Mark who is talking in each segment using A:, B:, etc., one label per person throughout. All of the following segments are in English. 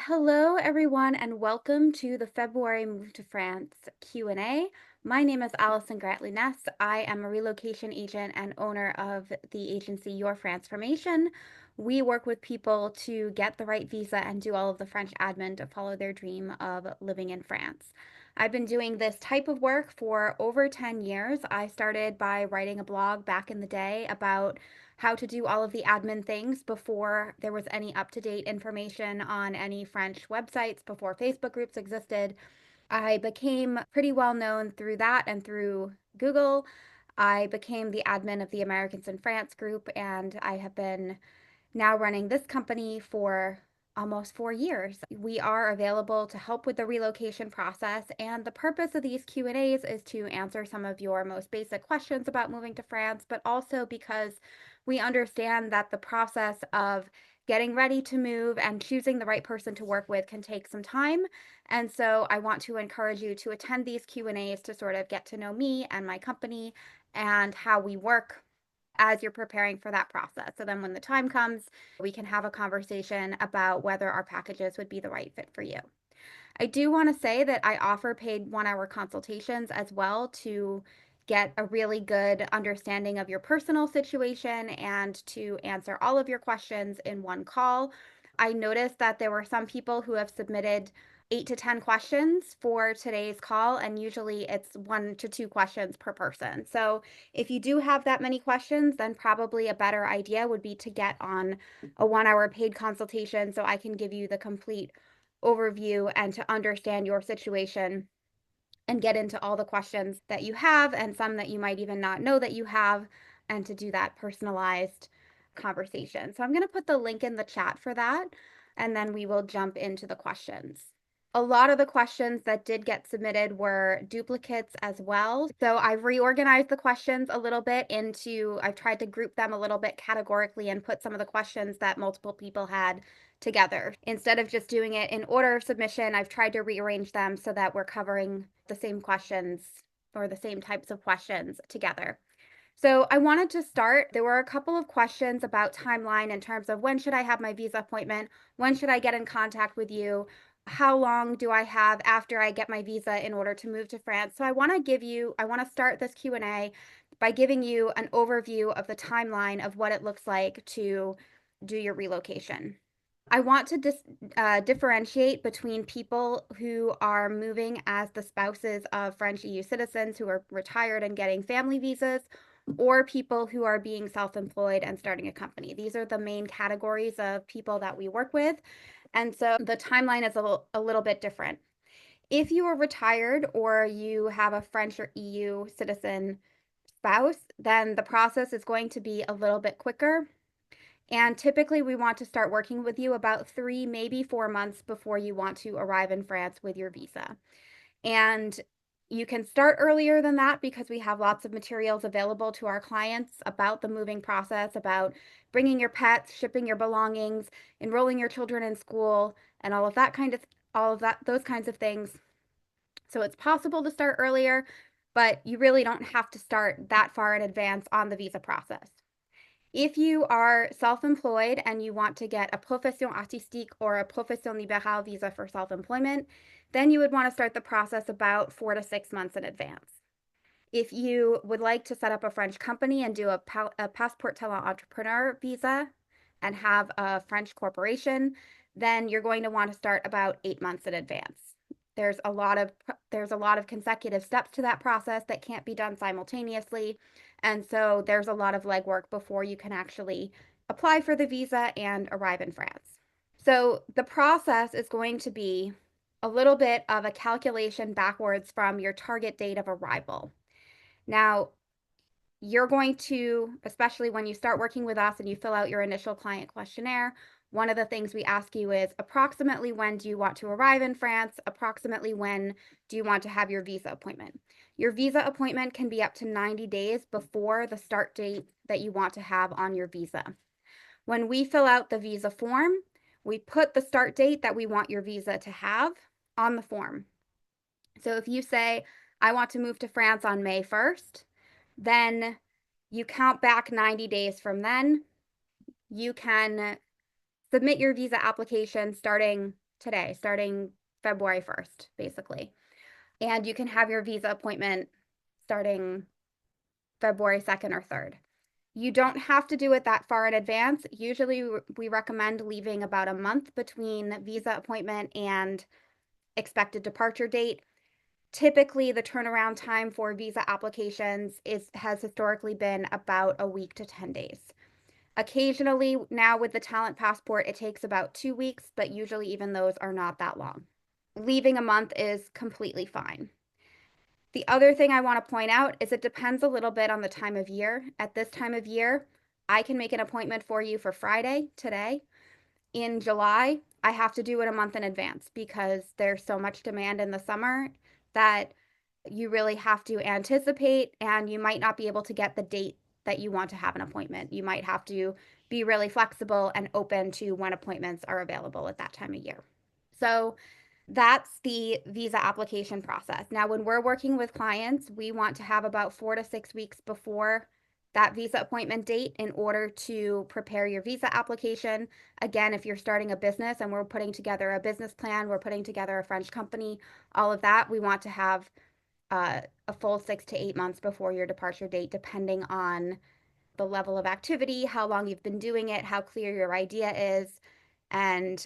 A: Hello, everyone, and welcome to the February Move to France Q&A. My name is Allison Grant Lounes. I am a relocation agent and owner of the agency Your Transformation. We work with people to get the right visa and do all of the French admin to follow their dream of living in France. I've been doing this type of work for over 10 years. I started by writing a blog back in the day about how to do all of the admin things before there was any up-to-date information on any French websites, before Facebook groups existed. I became pretty well known through that and through Google. I became the admin of the Americans in France group, and I have been now running this company for almost 4 years. We are available to help with the relocation process, and the purpose of these Q&As is to answer some of your most basic questions about moving to France, but also because we understand that the process of getting ready to move and choosing the right person to work with can take some time. And so I want to encourage you to attend these Q&As to sort of get to know me and my company and how we work as you're preparing for that process. So then when the time comes, we can have a conversation about whether our packages would be the right fit for you. I do want to say that I offer paid 1-hour consultations as well to get a really good understanding of your personal situation and to answer all of your questions in one call. I noticed that there were some people who have submitted 8 to 10 questions for today's call, and usually it's 1 to 2 questions per person. So if you do have that many questions, then probably a better idea would be to get on a 1-hour paid consultation so I can give you the complete overview and to understand your situation and get into all the questions that you have and some that you might even not know that you have, and to do that personalized conversation. So I'm going to put the link in the chat for that, and then we will jump into the questions. A lot of the questions that did get submitted were duplicates as well. So I've reorganized the questions a little bit I've tried to group them a little bit categorically and put some of the questions that multiple people had together. Instead of just doing it in order of submission, I've tried to rearrange them so that we're covering the same questions or the same types of questions together. So I wanted to start. There were a couple of questions about timeline in terms of when should I have my visa appointment? When should I get in contact with you? How long do I have after I get my visa in order to move to France? So I want to start this Q&A by giving you an overview of the timeline of what it looks like to do your relocation. I want to differentiate between people who are moving as the spouses of French EU citizens who are retired and getting family visas, or people who are being self-employed and starting a company. These are the main categories of people that we work with. And so the timeline is a little bit different. If you are retired or you have a French or EU citizen spouse, then the process is going to be a little bit quicker. And typically, we want to start working with you about 3, maybe 4 months before you want to arrive in France with your visa. And you can start earlier than that because we have lots of materials available to our clients about the moving process, about bringing your pets, shipping your belongings, enrolling your children in school, and those kinds of things. So it's possible to start earlier, but you really don't have to start that far in advance on the visa process. If you are self-employed and you want to get a profession artistique or a profession libérale visa for self-employment, then you would want to start the process about 4 to 6 months in advance. If you would like to set up a French company and do a Passeport Talent Entrepreneur visa and have a French corporation, then you're going to want to start about 8 months in advance. There's a lot of consecutive steps to that process that can't be done simultaneously. And so there's a lot of legwork before you can actually apply for the visa and arrive in France. So the process is going to be a little bit of a calculation backwards from your target date of arrival. Now, you're going to, especially when you start working with us and you fill out your initial client questionnaire, one of the things we ask you is approximately when do you want to arrive in France? Approximately when do you want to have your visa appointment? Your visa appointment can be up to 90 days before the start date that you want to have on your visa. When we fill out the visa form, we put the start date that we want your visa to have on the form. So if you say, I want to move to France on May 1st, then you count back 90 days from then. You can submit your visa application starting today, starting February 1st, basically. And you can have your visa appointment starting February 2nd or 3rd. You don't have to do it that far in advance. Usually, we recommend leaving about a month between visa appointment and expected departure date. Typically, the turnaround time for visa applications has historically been about a week to 10 days. Occasionally, now with the talent passport, it takes about 2 weeks, but usually even those are not that long. Leaving a month is completely fine. The other thing I want to point out is it depends a little bit on the time of year. At this time of year, I can make an appointment for you for Friday, today. In July, I have to do it a month in advance because there's so much demand in the summer that you really have to anticipate, and you might not be able to get the date that you want to have an appointment. You might have to be really flexible and open to when appointments are available at that time of year. So that's the visa application process. Now, when we're working with clients, we want to have about 4 to 6 weeks before that visa appointment date in order to prepare your visa application. Again, if you're starting a business and we're putting together a business plan, we're putting together a French company, all of that, we want to have a full 6 to 8 months before your departure date, depending on the level of activity, how long you've been doing it, how clear your idea is, and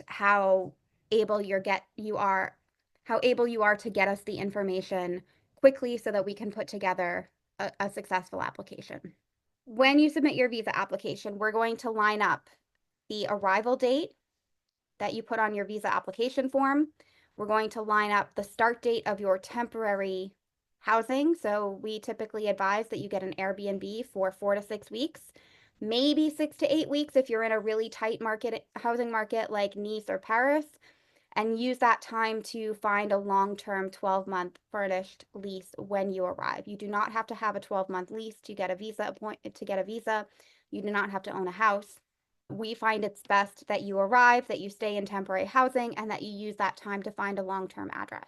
A: you are how able you are to get us the information quickly so that we can put together a successful application. When you submit your visa application, we're going to line up the arrival date that you put on your visa application form. We're going to line up the start date of your temporary housing. So we typically advise that you get an Airbnb for 4 to 6 weeks, maybe 6 to 8 weeks if you're in a really tight housing market like Nice or Paris, and use that time to find a long-term 12-month furnished lease when you arrive. You do not have to have a 12-month lease to get a visa. You do not have to own a house. We find it's best that you arrive, that you stay in temporary housing, and that you use that time to find a long-term address.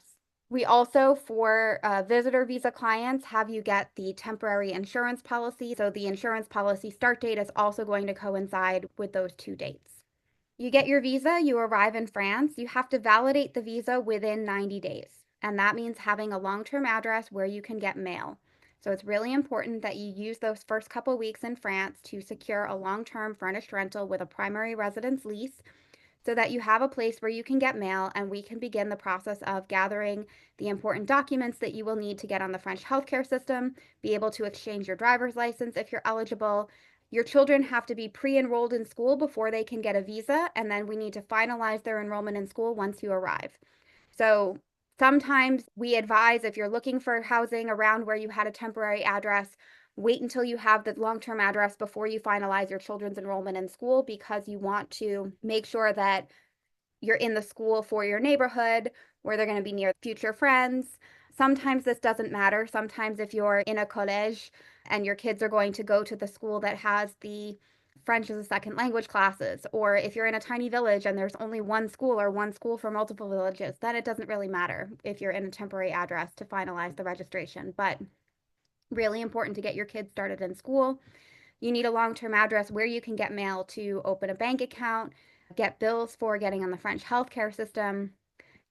A: We also, for visitor visa clients, have you get the temporary insurance policy. So the insurance policy start date is also going to coincide with those two dates. You get your visa, you arrive in France, you have to validate the visa within 90 days. And that means having a long-term address where you can get mail. So it's really important that you use those first couple weeks in France to secure a long-term furnished rental with a primary residence lease so that you have a place where you can get mail, and we can begin the process of gathering the important documents that you will need to get on the French healthcare system, be able to exchange your driver's license if you're eligible. Your children have to be pre-enrolled in school before they can get a visa, and then we need to finalize their enrollment in school once you arrive. So sometimes we advise, if you're looking for housing around where you had a temporary address, wait until you have the long-term address before you finalize your children's enrollment in school, because you want to make sure that you're in the school for your neighborhood, where they're going to be near future friends. Sometimes this doesn't matter. Sometimes if you're in a college and your kids are going to go to the school that has the French as a second language classes, or if you're in a tiny village and there's only one school or one school for multiple villages, then it doesn't really matter if you're in a temporary address to finalize the registration. But really important to get your kids started in school. You need a long-term address where you can get mail to open a bank account, get bills for getting on the French healthcare system,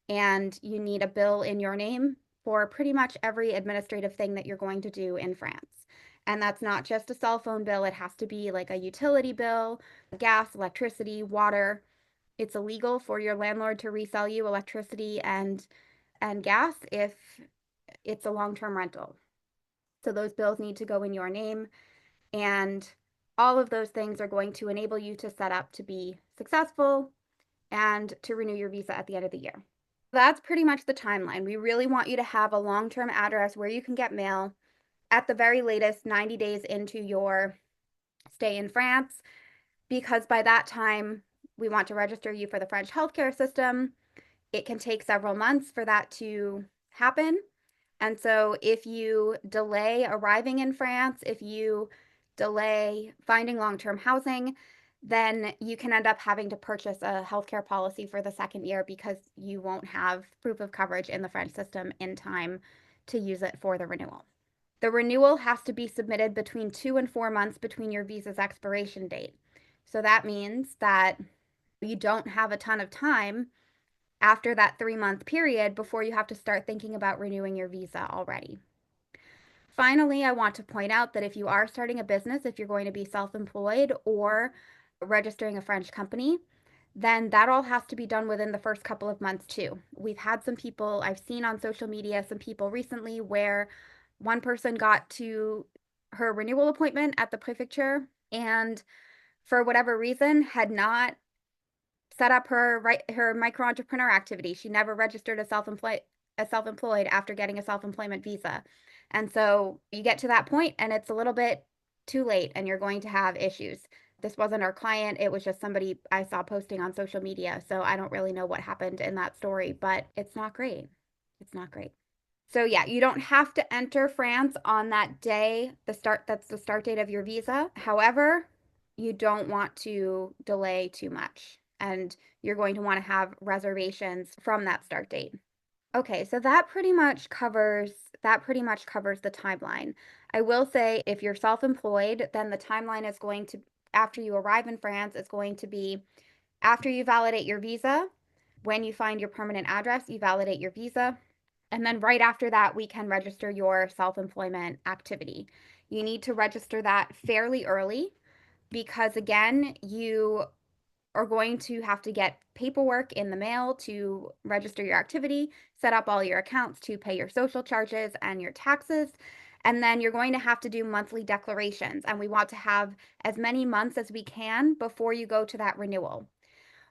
A: and you need a bill in your name for pretty much every administrative thing that you're going to do in France. And that's not just a cell phone bill, it has to be like a utility bill, gas, electricity, water. It's illegal for your landlord to resell you electricity and gas if it's a long-term rental. So those bills need to go in your name, and all of those things are going to enable you to set up to be successful and to renew your visa at the end of the year. That's pretty much the timeline. We really want you to have a long-term address where you can get mail at the very latest 90 days into your stay in France, because by that time, we want to register you for the French healthcare system. It can take several months for that to happen. And so if you delay arriving in France, if you delay finding long-term housing, then you can end up having to purchase a healthcare policy for the second year because you won't have proof of coverage in the French system in time to use it for the renewal. The renewal has to be submitted between 2 and 4 months between your visa's expiration date. So that means that you don't have a ton of time after that 3-month period before you have to start thinking about renewing your visa already. Finally, I want to point out that if you are starting a business, if you're going to be self-employed or registering a French company, then that all has to be done within the first couple of months too. We've had some people, I've seen on social media, some people recently where one person got to her renewal appointment at the prefecture and for whatever reason had not set up her micro entrepreneur activity. She never registered as self-employed after getting a self-employment visa. And so you get to that point and it's a little bit too late and you're going to have issues. This wasn't our client, it was just somebody I saw posting on social media. So I don't really know what happened in that story, but it's not great. It's not great. So yeah, you don't have to enter France on that day, that's the start date of your visa. However, you don't want to delay too much and you're going to want to have reservations from that start date. Okay, so that pretty much covers the timeline. I will say if you're self-employed, then the timeline is going to after you arrive in France, it's going to be after you validate your visa, when you find your permanent address, you validate your visa. And then right after that, we can register your self-employment activity. You need to register that fairly early because, again, you are going to have to get paperwork in the mail to register your activity, set up all your accounts to pay your social charges and your taxes. And then you're going to have to do monthly declarations. And we want to have as many months as we can before you go to that renewal.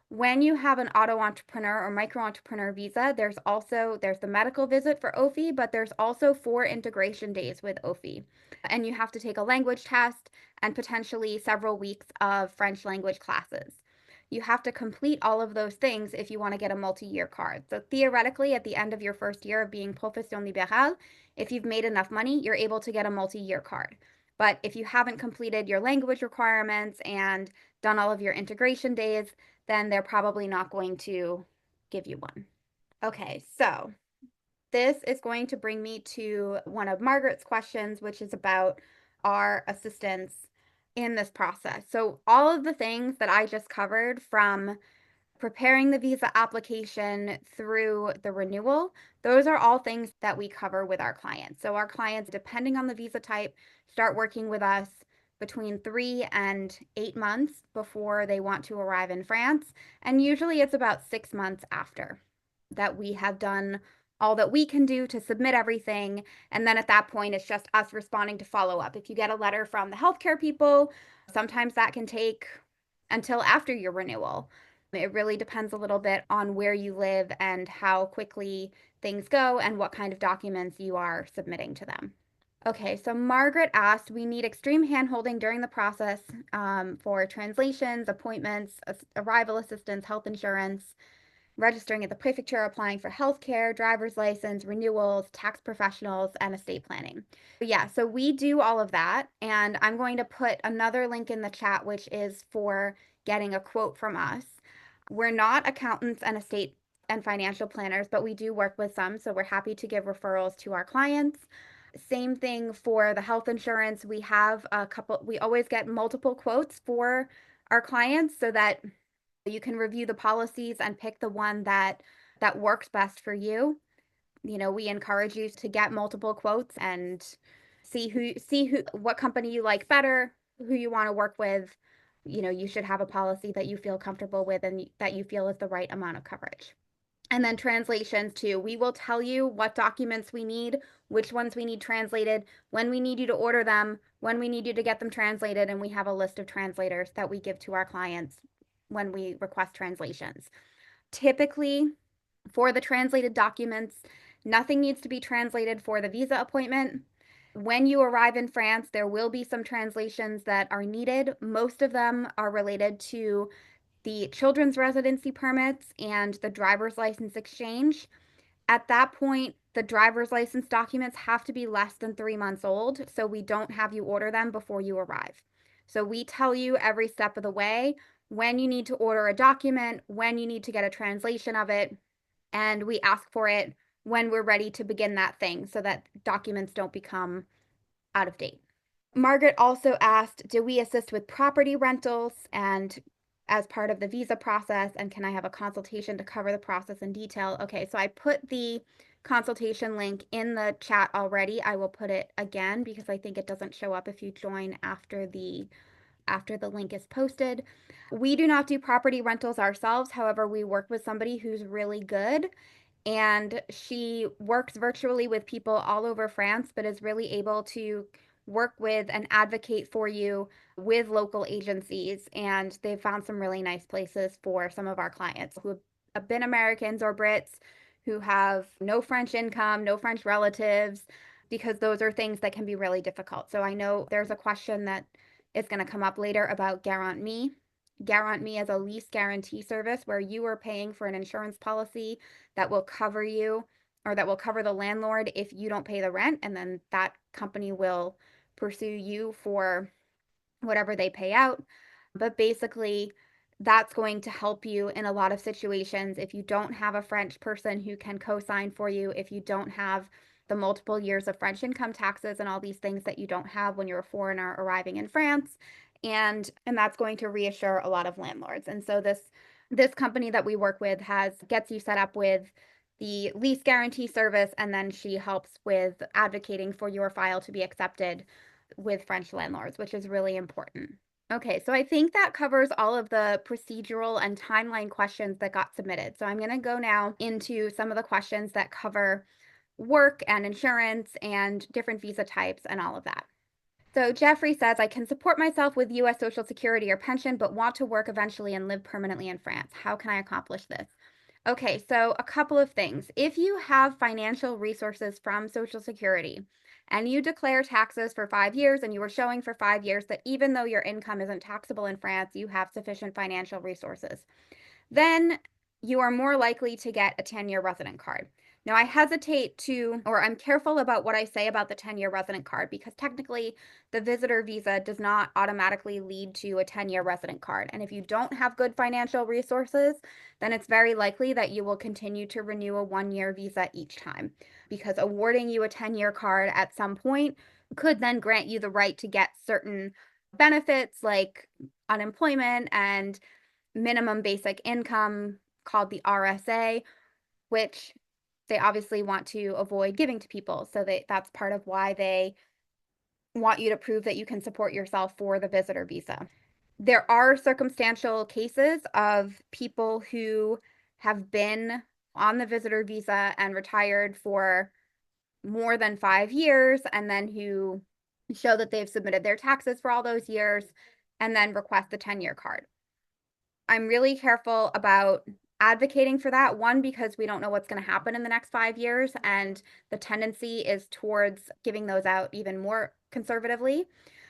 A: When you have an auto entrepreneur or micro entrepreneur visa, there's the medical visit for OFI, but there's also 4 integration days with OFI. And you have to take a language test and potentially several weeks of French language classes. You have to complete all of those things if you want to get a multi-year card. So theoretically, at the end of your first year of being profession libérale, if you've made enough money, you're able to get a multi-year card. But if you haven't completed your language requirements and done all of your integration days, then they're probably not going to give you one. Okay, so this is going to bring me to one of Margaret's questions, which is about our assistance in this process. So all of the things that I just covered from preparing the visa application through the renewal, those are all things that we cover with our clients. So our clients, depending on the visa type, start working with us between 3 and 8 months before they want to arrive in France. And usually it's about 6 months after that we have done all that we can do to submit everything. And then at that point, it's just us responding to follow up. If you get a letter from the healthcare people, sometimes that can take until after your renewal. It really depends a little bit on where you live and how quickly things go and what kind of documents you are submitting to them. Okay, so Margaret asked, we need extreme handholding during the process for translations, appointments, arrival assistance, health insurance, registering at the prefecture, applying for healthcare, driver's license, renewals, tax professionals, and estate planning. Yeah, so we do all of that. And I'm going to put another link in the chat, which is for getting a quote from us. We're not accountants and estate and financial planners, but we do work with some. So we're happy to give referrals to our clients. Same thing for the health insurance. We always get multiple quotes for our clients so that you can review the policies and pick the one that works best for you. You know, we encourage you to get multiple quotes and see what company you like better, who you want to work with. You know, you should have a policy that you feel comfortable with and that you feel is the right amount of coverage. And then translations too. We will tell you what documents we need, which ones we need translated, when we need you to order them, when we need you to get them translated, and we have a list of translators that we give to our clients when we request translations. Typically, for the translated documents, nothing needs to be translated for the visa appointment. When you arrive in France, there will be some translations that are needed. Most of them are related to the children's residency permits and the driver's license exchange. At that point, the driver's license documents have to be less than 3 months old, so we don't have you order them before you arrive. So we tell you every step of the way when you need to order a document, when you need to get a translation of it, and we ask for it when we're ready to begin that thing so that documents don't become out of date. Margaret also asked, do we assist with property rentals? And as part of the visa process, and can I have a consultation to cover the process in detail? Okay, so I put the consultation link in the chat already. I will put it again because I think it doesn't show up if you join after the link is posted. We do not do property rentals ourselves. However, we work with somebody who's really good, and she works virtually with people all over France, but is really able to work with and advocate for you with local agencies. And they've found some really nice places for some of our clients who have been Americans or Brits who have no French income, no French relatives, because those are things that can be really difficult. So I know there's a question that is going to come up later about Garant Me. Garant Me is a lease guarantee service where you are paying for an insurance policy that will cover you, or that will cover the landlord if you don't pay the rent, and then that company will pursue you for whatever they pay out. But basically, that's going to help you in a lot of situations if you don't have a French person who can co-sign for you, if you don't have the multiple years of French income taxes and all these things that you don't have when you're a foreigner arriving in France. And that's going to reassure a lot of landlords. And so this company that we work with gets you set up with the lease guarantee service, and then she helps with advocating for your file to be accepted with French landlords, which is really important. Okay, so I think that covers all of the procedural and timeline questions that got submitted. So I'm going to go now into some of the questions that cover work and insurance and different visa types and all of that. So Jeffrey says, I can support myself with US Social Security or pension, but want to work eventually and live permanently in France. How can I accomplish this? Okay, so a couple of things. If you have financial resources from Social Security and you declare taxes for 5 years and you are showing for 5 years that even though your income isn't taxable in France, you have sufficient financial resources, then you are more likely to get a 10-year resident card. Now, I hesitate to, or I'm careful about what I say about the 10-year resident card, because technically the visitor visa does not automatically lead to a 10-year resident card. And if you don't have good financial resources, then it's very likely that you will continue to renew a 1-year visa each time, because awarding you a 10-year card at some point could then grant you the right to get certain benefits like unemployment and minimum basic income, called the RSA, which they obviously want to avoid giving to people. So that's part of why they want you to prove that you can support yourself for the visitor visa. There are circumstantial cases of people who have been on the visitor visa and retired for more than 5 years, and then who show that they've submitted their taxes for all those years and then request the 10-year card. I'm really careful about advocating for that. One, because we don't know what's going to happen in the next 5 years, and the tendency is towards giving those out even more conservatively.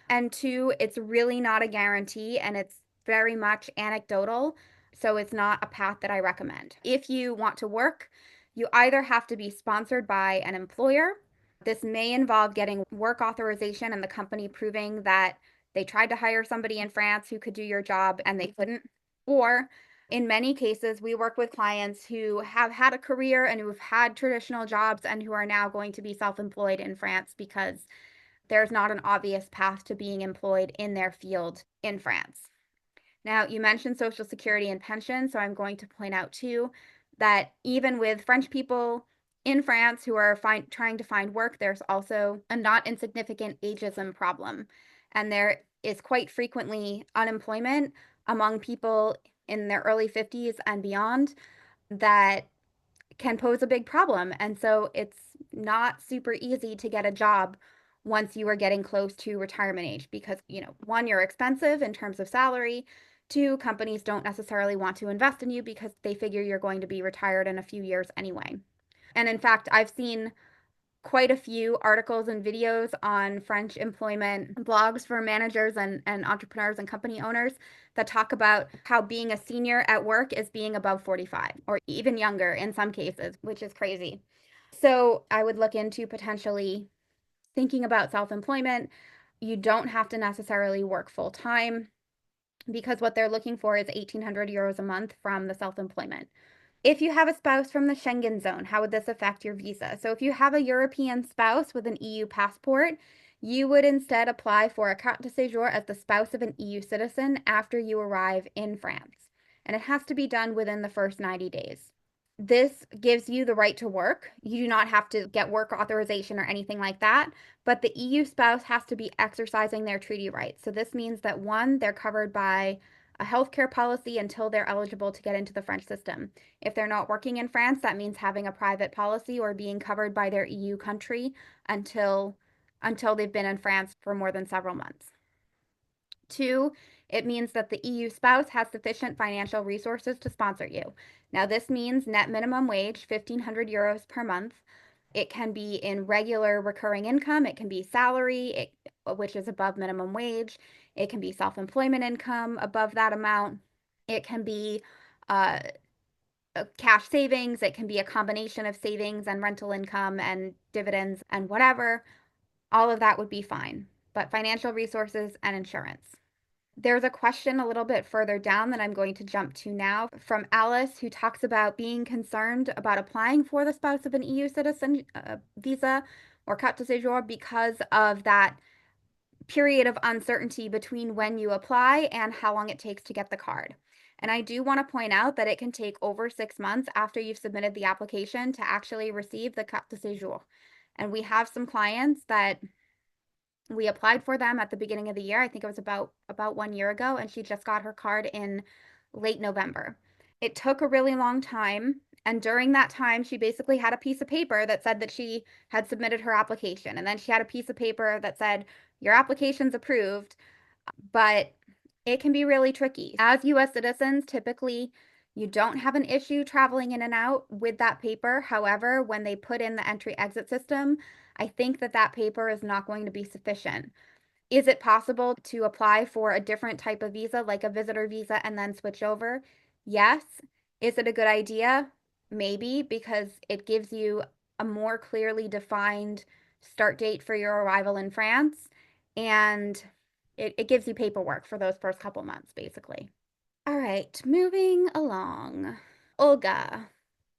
A: And two, it's really not a guarantee, and it's very much anecdotal. So it's not a path that I recommend. If you want to work, you either have to be sponsored by an employer. This may involve getting work authorization and the company proving that they tried to hire somebody in France who could do your job and they couldn't. Or in many cases, we work with clients who have had a career and who've had traditional jobs and who are now going to be self-employed in France because there's not an obvious path to being employed in their field in France. Now, you mentioned Social Security and pension, so I'm going to point out too that even with French people in France who are trying to find work, there's also a not insignificant ageism problem. And there is quite frequently unemployment among people in their early 50s and beyond that can pose a big problem. And so it's not super easy to get a job once you are getting close to retirement age because, one, you're expensive in terms of salary. Two, companies don't necessarily want to invest in you because they figure you're going to be retired in a few years anyway. And in fact, I've seen quite a few articles and videos on French employment blogs for managers and entrepreneurs and company owners that talk about how being a senior at work is being above 45 or even younger in some cases, which is crazy. So I would look into potentially thinking about self-employment. You don't have to necessarily work full time because what they're looking for is 1,800 euros a month from the self-employment. If you have a spouse from the Schengen zone, how would this affect your visa? So if you have a European spouse with an EU passport, You would instead apply for a carte de séjour as the spouse of an EU citizen after you arrive in France, and it has to be done within the first 90 days. This gives you the right to work. You do not have to get work authorization or anything like that, but the EU spouse has to be exercising their treaty rights. So this means that one, they're covered by a healthcare policy until they're eligible to get into the French system. If they're not working in France, that means having a private policy or being covered by their EU country until they've been in France for more than several months. Two, it means that the EU spouse has sufficient financial resources to sponsor you. Now, this means net minimum wage, 1,500 euros per month. It can be in regular recurring income. It can be salary, which is above minimum wage. It can be self-employment income above that amount. It can be uh, cash savings. It can be a combination of savings and rental income and dividends and whatever. All of that would be fine, but financial resources and insurance. There's a question a little bit further down that I'm going to jump to now from Alice, who talks about being concerned about applying for the spouse of an EU citizen visa or carte de séjour because of that period of uncertainty between when you apply and how long it takes to get the card. And I do want to point out that it can take over 6 months after you've submitted the application to actually receive the carte de séjour. And we have some clients that we applied for them at the beginning of the year. I think it was about 1 year ago, and she just got her card in late November. It took a really long time, and during that time, she basically had a piece of paper that said that she had submitted her application, and then she had a piece of paper that said your application's approved, but it can be really tricky. As US citizens, typically you don't have an issue traveling in and out with that paper. However, when they put in the entry exit system, I think that that paper is not going to be sufficient. Is it possible to apply for a different type of visa, like a visitor visa, and then switch over? Yes. Is it a good idea? Maybe, because it gives you a more clearly defined start date for your arrival in France, and it gives you paperwork for those first couple months, basically. All right, moving along. Olga,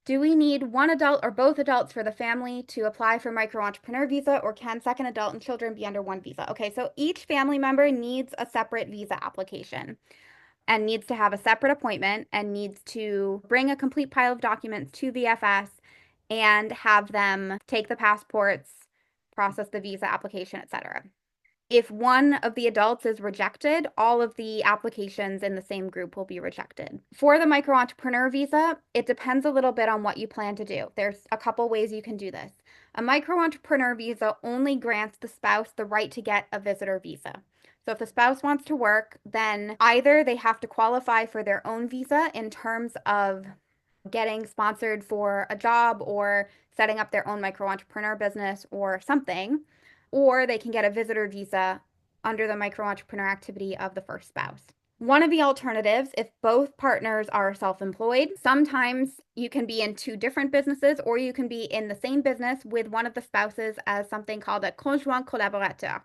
A: do we need one adult or both adults for the family to apply for micro-entrepreneur visa, or can second adult and children be under one visa? Okay, so each family member needs a separate visa application and needs to have a separate appointment and needs to bring a complete pile of documents to VFS and have them take the passports, process the visa application, etc. If one of the adults is rejected, all of the applications in the same group will be rejected. For the micro entrepreneur visa, it depends a little bit on what you plan to do. There's a couple ways you can do this. A micro entrepreneur visa only grants the spouse the right to get a visitor visa. So if the spouse wants to work, then either they have to qualify for their own visa in terms of getting sponsored for a job or setting up their own micro entrepreneur business or something, or they can get a visitor visa under the micro entrepreneur activity of the first spouse. One of the alternatives, if both partners are self employed, sometimes you can be in two different businesses, or you can be in the same business with one of the spouses as something called a conjoint collaborateur.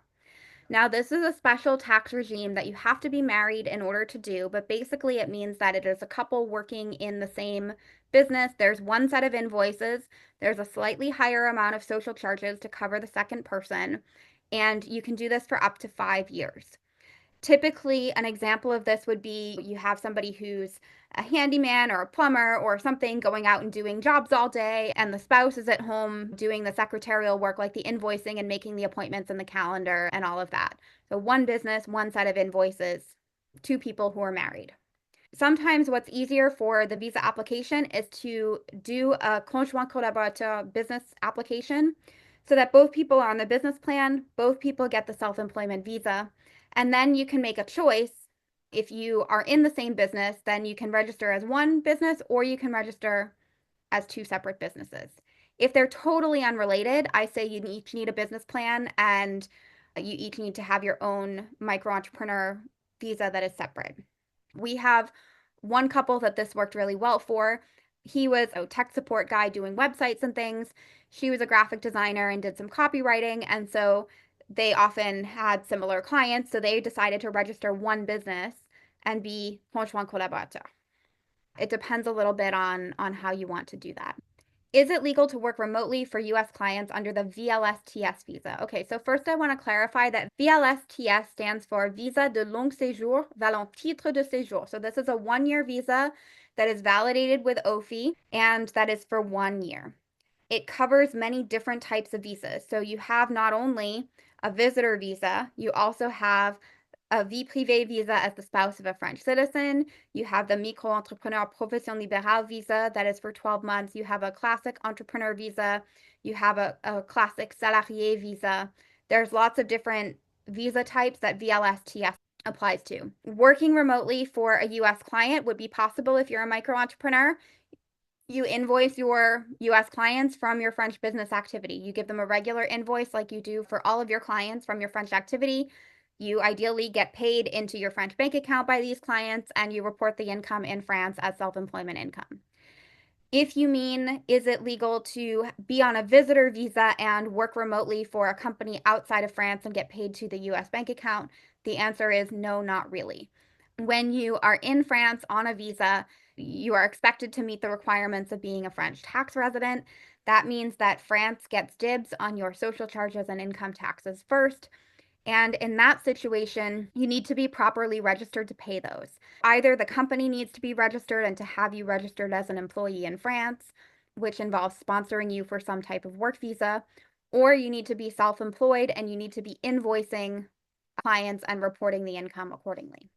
A: Now, this is a special tax regime that you have to be married in order to do, but basically it means that it is a couple working in the same business. There's one set of invoices, there's a slightly higher amount of social charges to cover the second person, and you can do this for up to 5 years. Typically, an example of this would be you have somebody who's a handyman or a plumber or something going out and doing jobs all day, and the spouse is at home doing the secretarial work like the invoicing and making the appointments in the calendar and all of that. So, one business, one set of invoices, two people who are married. Sometimes what's easier for the visa application is to do a conjoint collaborateur business application so that both people are on the business plan, both people get the self-employment visa, and then you can make a choice. If you are in the same business, then you can register as one business or you can register as two separate businesses. If they're totally unrelated, I say you each need a business plan and you each need to have your own micro entrepreneur visa that is separate. We have one couple that this worked really well for. He was a tech support guy doing websites and things. She was a graphic designer and did some copywriting. And so they often had similar clients. So they decided to register one business and be conjoint collaborateur. It depends a little bit on how you want to do that. Is it legal to work remotely for US clients under the VLS TS visa? Okay, so first I want to clarify that VLS TS stands for Visa de Long Séjour valant titre de séjour. So this is a 1-year visa that is validated with OFI and that is for 1 year. It covers many different types of visas. So you have not only a visitor visa, you also have a vie privée visa as the spouse of a French citizen. You have the micro-entrepreneur profession libérale visa that is for 12 months. You have a classic entrepreneur visa. You have a classic salarié visa. There's lots of different visa types that VLSTS applies to. Working remotely for a US client would be possible if you're a micro entrepreneur. You invoice your US clients from your French business activity. You give them a regular invoice like you do for all of your clients from your French activity. You ideally get paid into your French bank account by these clients, and you report the income in France as self-employment income. If you mean, is it legal to be on a visitor visa and work remotely for a company outside of France and get paid to the US bank account? The answer is no, not really. When you are in France on a visa, you are expected to meet the requirements of being a French tax resident. That means that France gets dibs on your social charges and income taxes first. And in that situation, you need to be properly registered to pay those. Either the company needs to be registered and to have you registered as an employee in France, which involves sponsoring you for some type of work visa, or you need to be self-employed and you need to be invoicing clients and reporting the income accordingly.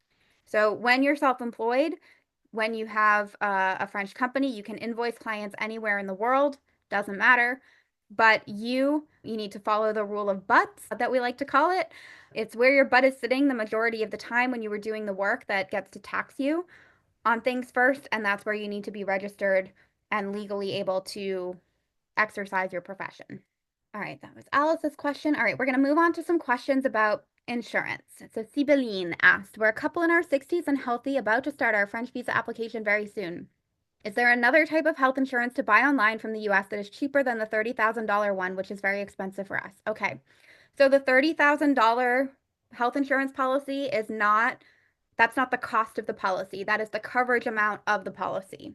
A: So when you're self-employed, when you have a French company, you can invoice clients anywhere in the world, doesn't matter. But you need to follow the rule of butts that we like to call it. It's where your butt is sitting the majority of the time when you were doing the work that gets to tax you on things first, and that's where you need to be registered and legally able to exercise your profession. All right, that was Alice's question. All right, we're going to move on to some questions about insurance. So Sibyline asked, we're a couple in our 60s and healthy, about to start our French visa application very soon. Is there another type of health insurance to buy online from the US that is cheaper than the $30,000 one, which is very expensive for us? Okay, so the $30,000 health insurance policy is not, that's not the cost of the policy. That is the coverage amount of the policy.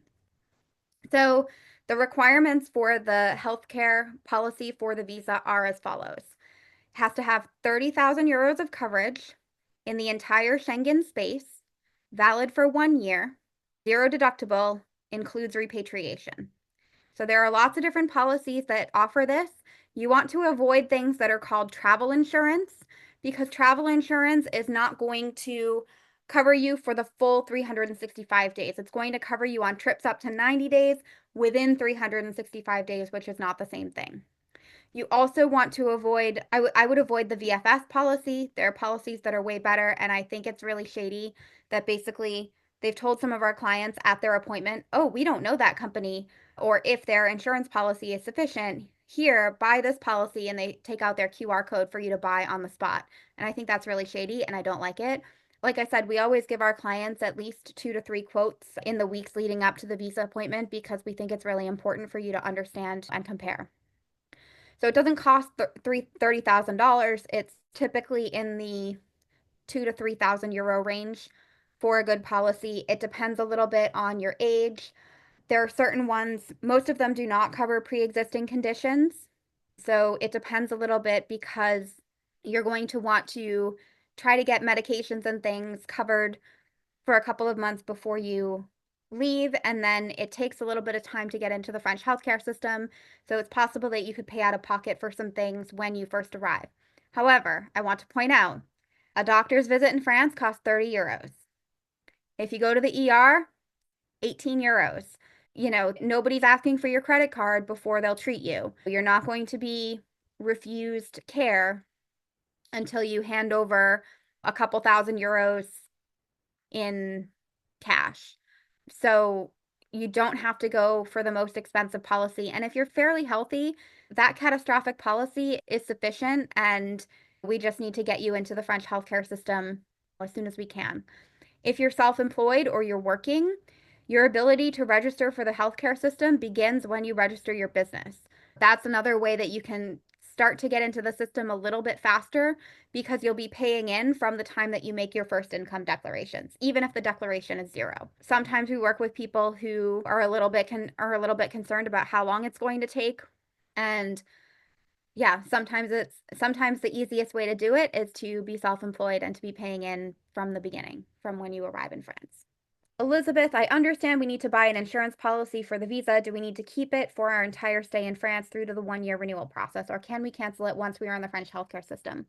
A: So the requirements for the healthcare policy for the visa are as follows. It has to have 30,000 euros of coverage in the entire Schengen space, valid for 1 year, zero deductible, includes repatriation. So there are lots of different policies that offer this. You want to avoid things that are called travel insurance because travel insurance is not going to cover you for the full 365 days. It's going to cover you on trips up to 90 days within 365 days, which is not the same thing. You also want to avoid, I would avoid the VFS policy. There are policies that are way better, and I think it's really shady that basically they've told some of our clients at their appointment, oh, we don't know that company, or if their insurance policy is sufficient, here, buy this policy, and they take out their QR code for you to buy on the spot. And I think that's really shady, and I don't like it. Like I said, we always give our clients at least 2 to 3 quotes in the weeks leading up to the visa appointment because we think it's really important for you to understand and compare. So it doesn't cost $30,000. It's typically in the 2 to 3,000 euro range for a good policy. It depends a little bit on your age. There are certain ones, most of them do not cover pre-existing conditions. So it depends a little bit because you're going to want to try to get medications and things covered for a couple of months before you leave, and then it takes a little bit of time to get into the French healthcare system, so it's possible that you could pay out of pocket for some things when you first arrive. However, I want to point out, a doctor's visit in France costs 30 euros. If you go to the ER, 18 euros. You know, nobody's asking for your credit card before they'll treat you. You're not going to be refused care until you hand over a couple thousand euros in cash. So you don't have to go for the most expensive policy. And if you're fairly healthy, that catastrophic policy is sufficient. And we just need to get you into the French healthcare system as soon as we can. If you're self-employed or you're working, your ability to register for the healthcare system begins when you register your business. That's another way that you can start to get into the system a little bit faster because you'll be paying in from the time that you make your first income declarations, even if the declaration is zero. Sometimes we work with people who are a little bit concerned about how long it's going to take. And yeah, sometimes the easiest way to do it is to be self-employed and to be paying in from the beginning, from when you arrive in France. Elizabeth, I understand we need to buy an insurance policy for the visa. Do we need to keep it for our entire stay in France through to the 1-year renewal process, or can we cancel it once we are in the French healthcare system?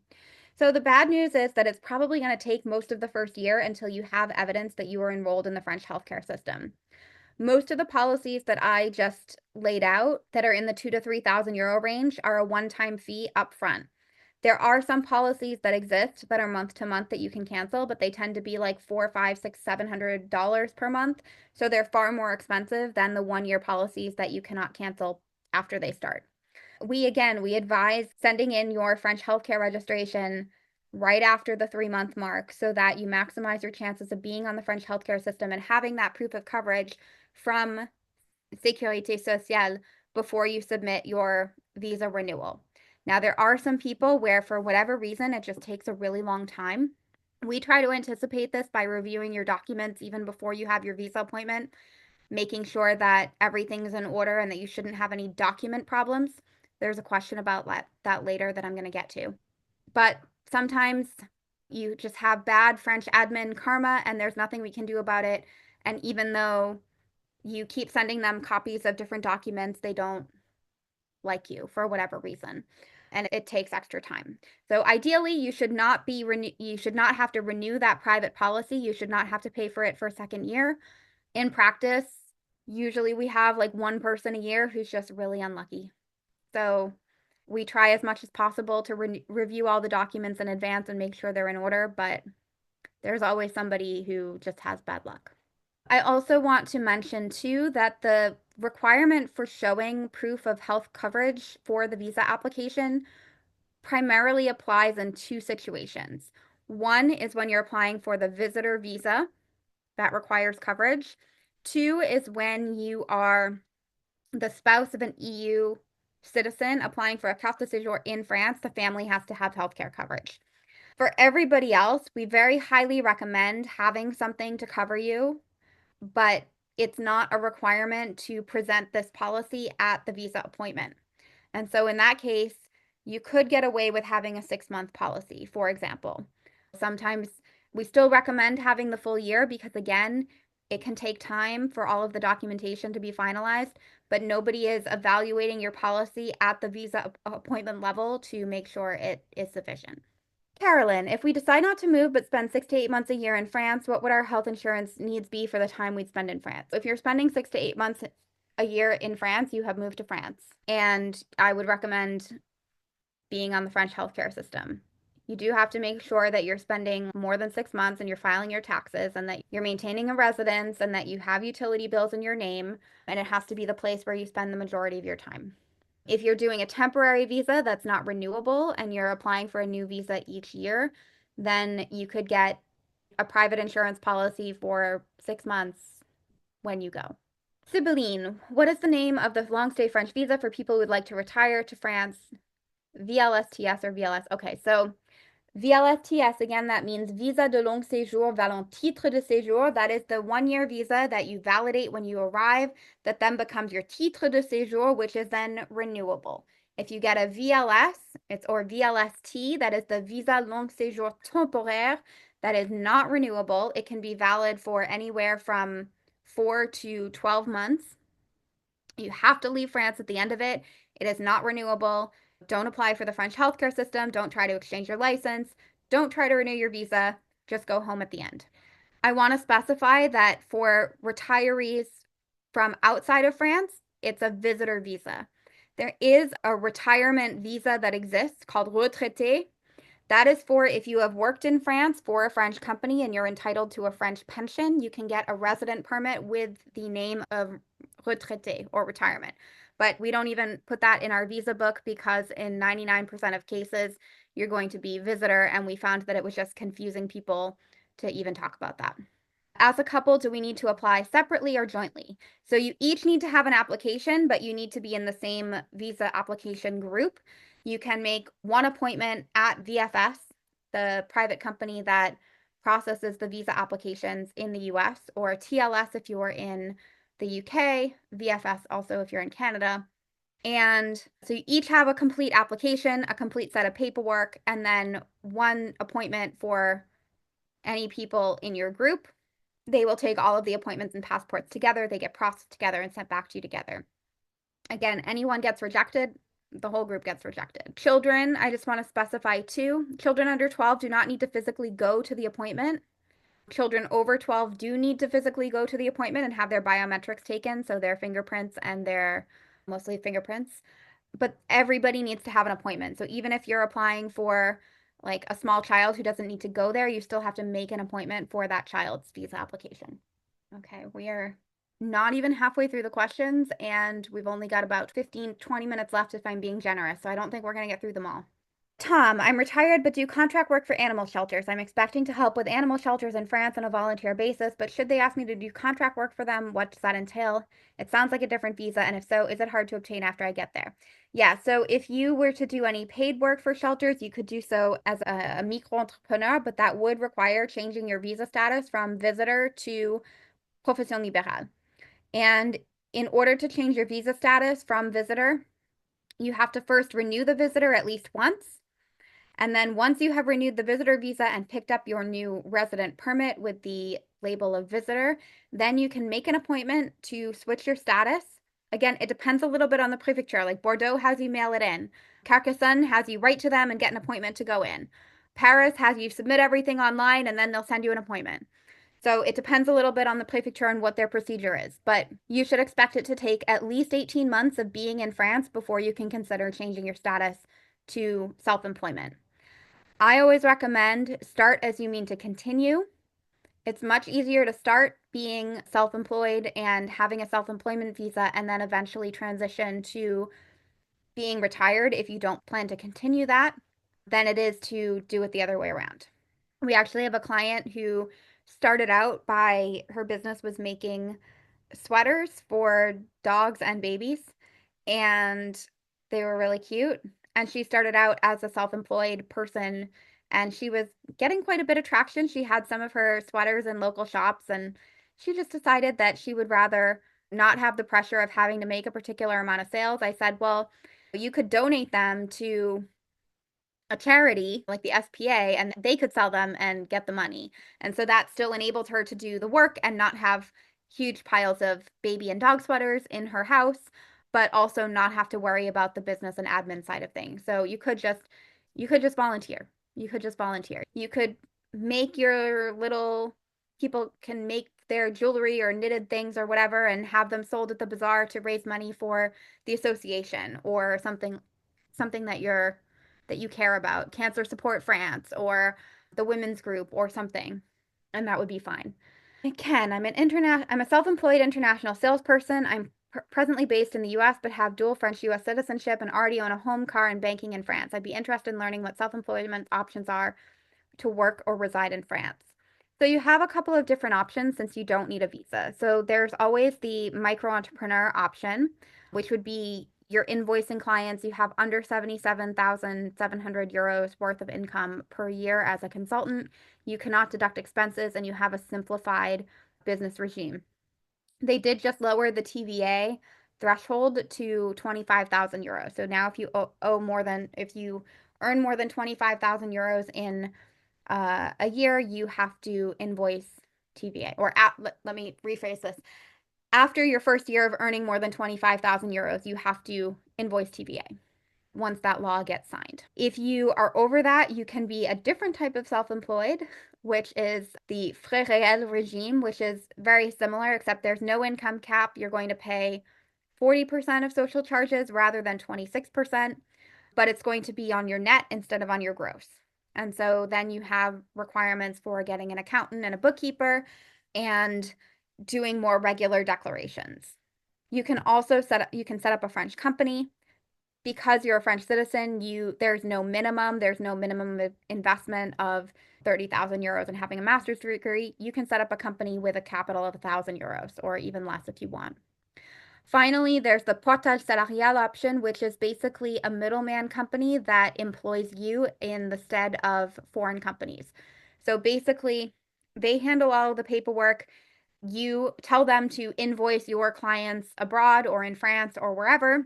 A: So the bad news is that it's probably going to take most of the first year until you have evidence that you are enrolled in the French healthcare system. Most of the policies that I just laid out that are in the 2,000 to 3,000 euro range are a one-time fee upfront. There are some policies that exist that are month to month that you can cancel, but they tend to be like $400, $500, $600, $700 per month. So they're far more expensive than the 1-year policies that you cannot cancel after they start. We advise sending in your French healthcare registration right after the 3-month mark so that you maximize your chances of being on the French healthcare system and having that proof of coverage from Sécurité Sociale before you submit your visa renewal. Now, there are some people where, for whatever reason, it just takes a really long time. We try to anticipate this by reviewing your documents even before you have your visa appointment, making sure that everything's in order and that you shouldn't have any document problems. There's a question about that later that I'm going to get to. But sometimes you just have bad French admin karma and there's nothing we can do about it. And even though you keep sending them copies of different documents, they don't like you for whatever reason, and it takes extra time. So ideally, you should not have to renew that private policy. You should not have to pay for it for a second year. In practice, usually we have like one person a year who's just really unlucky. So we try as much as possible to review all the documents in advance and make sure they're in order, but there's always somebody who just has bad luck. I also want to mention too that the requirement for showing proof of health coverage for the visa application primarily applies in 2 situations. One is when you're applying for the visitor visa that requires coverage. 2 is when you are the spouse of an EU citizen applying for a carte de séjour in France. The family has to have healthcare coverage. For everybody else, we very highly recommend having something to cover you, but it's not a requirement to present this policy at the visa appointment. And so in that case, you could get away with having a 6-month policy, for example. Sometimes we still recommend having the full year because, again, it can take time for all of the documentation to be finalized, but nobody is evaluating your policy at the visa appointment level to make sure it is sufficient. Carolyn, if we decide not to move but spend 6 to 8 months a year in France, what would our health insurance needs be for the time we'd spend in France? If you're spending 6 to 8 months a year in France, you have moved to France. And I would recommend being on the French healthcare system. You do have to make sure that you're spending more than 6 months and you're filing your taxes and that you're maintaining a residence and that you have utility bills in your name, and it has to be the place where you spend the majority of your time. If you're doing a temporary visa that's not renewable and you're applying for a new visa each year, then you could get a private insurance policy for 6 months when you go. Sibylline, what is the name of the long stay French visa for people who would like to retire to France? VLS TS or VLS? Okay, so VLS TS, again, that means Visa de Long Séjour Valant Titre de Séjour. That is the 1-year visa that you validate when you arrive, that then becomes your Titre de Séjour, which is then renewable. If you get a VLS, or VLST, that is the Visa Long Séjour Temporaire, that is not renewable. It can be valid for anywhere from 4 to 12 months. You have to leave France at the end of it. It is not renewable. Don't apply for the French healthcare system. Don't try to exchange your license. Don't try to renew your visa. Just go home at the end. I want to specify that for retirees from outside of France, it's a visitor visa. There is a retirement visa that exists called retraité. That is for if you have worked in France for a French company and you're entitled to a French pension, you can get a resident permit with the name of retraité or retirement. But we don't even put that in our visa book because in 99% of cases, you're going to be visitor, and we found that it was just confusing people to even talk about that. As a couple, do we need to apply separately or jointly? So you each need to have an application, but you need to be in the same visa application group. You can make one appointment at VFS, the private company that processes the visa applications in the US, or TLS if you're in the UK, VFS also if you're in Canada. And so you each have a complete application, a complete set of paperwork, and then one appointment for any people in your group. They will take all of the appointments and passports together. They get processed together and sent back to you together. Again, anyone gets rejected, the whole group gets rejected. Children, I just want to specify too, children under 12 do not need to physically go to the appointment. Children over 12 do need to physically go to the appointment and have their biometrics taken, so their fingerprints and their mostly fingerprints. But everybody needs to have an appointment. So even if you're applying for like a small child who doesn't need to go there, you still have to make an appointment for that child's visa application. Okay, we are not even halfway through the questions, and we've only got about 15, 20 minutes left if I'm being generous, so I don't think we're going to get through them all. Tom, I'm retired but do contract work for animal shelters. I'm expecting to help with animal shelters in France on a volunteer basis, but should they ask me to do contract work for them, what does that entail? It sounds like a different visa, and if so, is it hard to obtain after I get there? Yeah, so if you were to do any paid work for shelters, you could do so as a micro-entrepreneur, but that would require changing your visa status from visitor to profession libérale. And in order to change your visa status from visitor, you have to first renew the visitor at least once. And then once you have renewed the visitor visa and picked up your new resident permit with the label of visitor, then you can make an appointment to switch your status. Again, it depends a little bit on the prefecture. Like Bordeaux has you mail it in. Carcassonne has you write to them and get an appointment to go in. Paris has you submit everything online and then they'll send you an appointment. So it depends a little bit on the prefecture and what their procedure is, but you should expect it to take at least 18 months of being in France before you can consider changing your status to self-employment. I always recommend start as you mean to continue. It's much easier to start being self-employed and having a self-employment visa and then eventually transition to being retired if you don't plan to continue that than it is to do it the other way around. We actually have a client who started out by her business was making sweaters for dogs and babies, and they were really cute. And she started out as a self-employed person, and she was getting quite a bit of traction. She had some of her sweaters in local shops, and she just decided that she would rather not have the pressure of having to make a particular amount of sales. I said, well, you could donate them to a charity like the SPA and they could sell them and get the money. And so that still enabled her to do the work and not have huge piles of baby and dog sweaters in her house, but also not have to worry about the business and admin side of things. So you could just volunteer. You could just volunteer. You could make your little people can make their jewelry or knitted things or whatever and have them sold at the bazaar to raise money for the association or something that you care about, Cancer Support France or the women's group or something, and that would be fine. Ken, I'm a self-employed international salesperson. I'm presently based in the US but have dual French-US citizenship and already own a home, car, and banking in France. I'd be interested in learning what self-employment options are to work or reside in France. So you have a couple of different options since you don't need a visa. So there's always the micro entrepreneur option, which would be you're invoicing clients, you have under 77,700 euros worth of income per year as a consultant. You cannot deduct expenses and you have a simplified business regime. They did just lower the TVA threshold to 25,000 euros. So now if you if you earn more than 25,000 euros in a year, you have to invoice TVA. Let me rephrase this. After your first year of earning more than 25,000 euros, you have to invoice TVA once that law gets signed. If you are over that, you can be a different type of self-employed, which is the frais réels regime, which is very similar, except there's no income cap. You're going to pay 40% of social charges rather than 26%, but it's going to be on your net instead of on your gross. And so then you have requirements for getting an accountant and a bookkeeper and doing more regular declarations. You can also set up a French company. Because you're a French citizen, there's no minimum investment of 30,000 euros and having a master's degree. You can set up a company with a capital of 1,000 euros or even less if you want. Finally, there's the portage salarial option, which is basically a middleman company that employs you in the stead of foreign companies. So basically, they handle all the paperwork. You tell them to invoice your clients abroad or in France or wherever.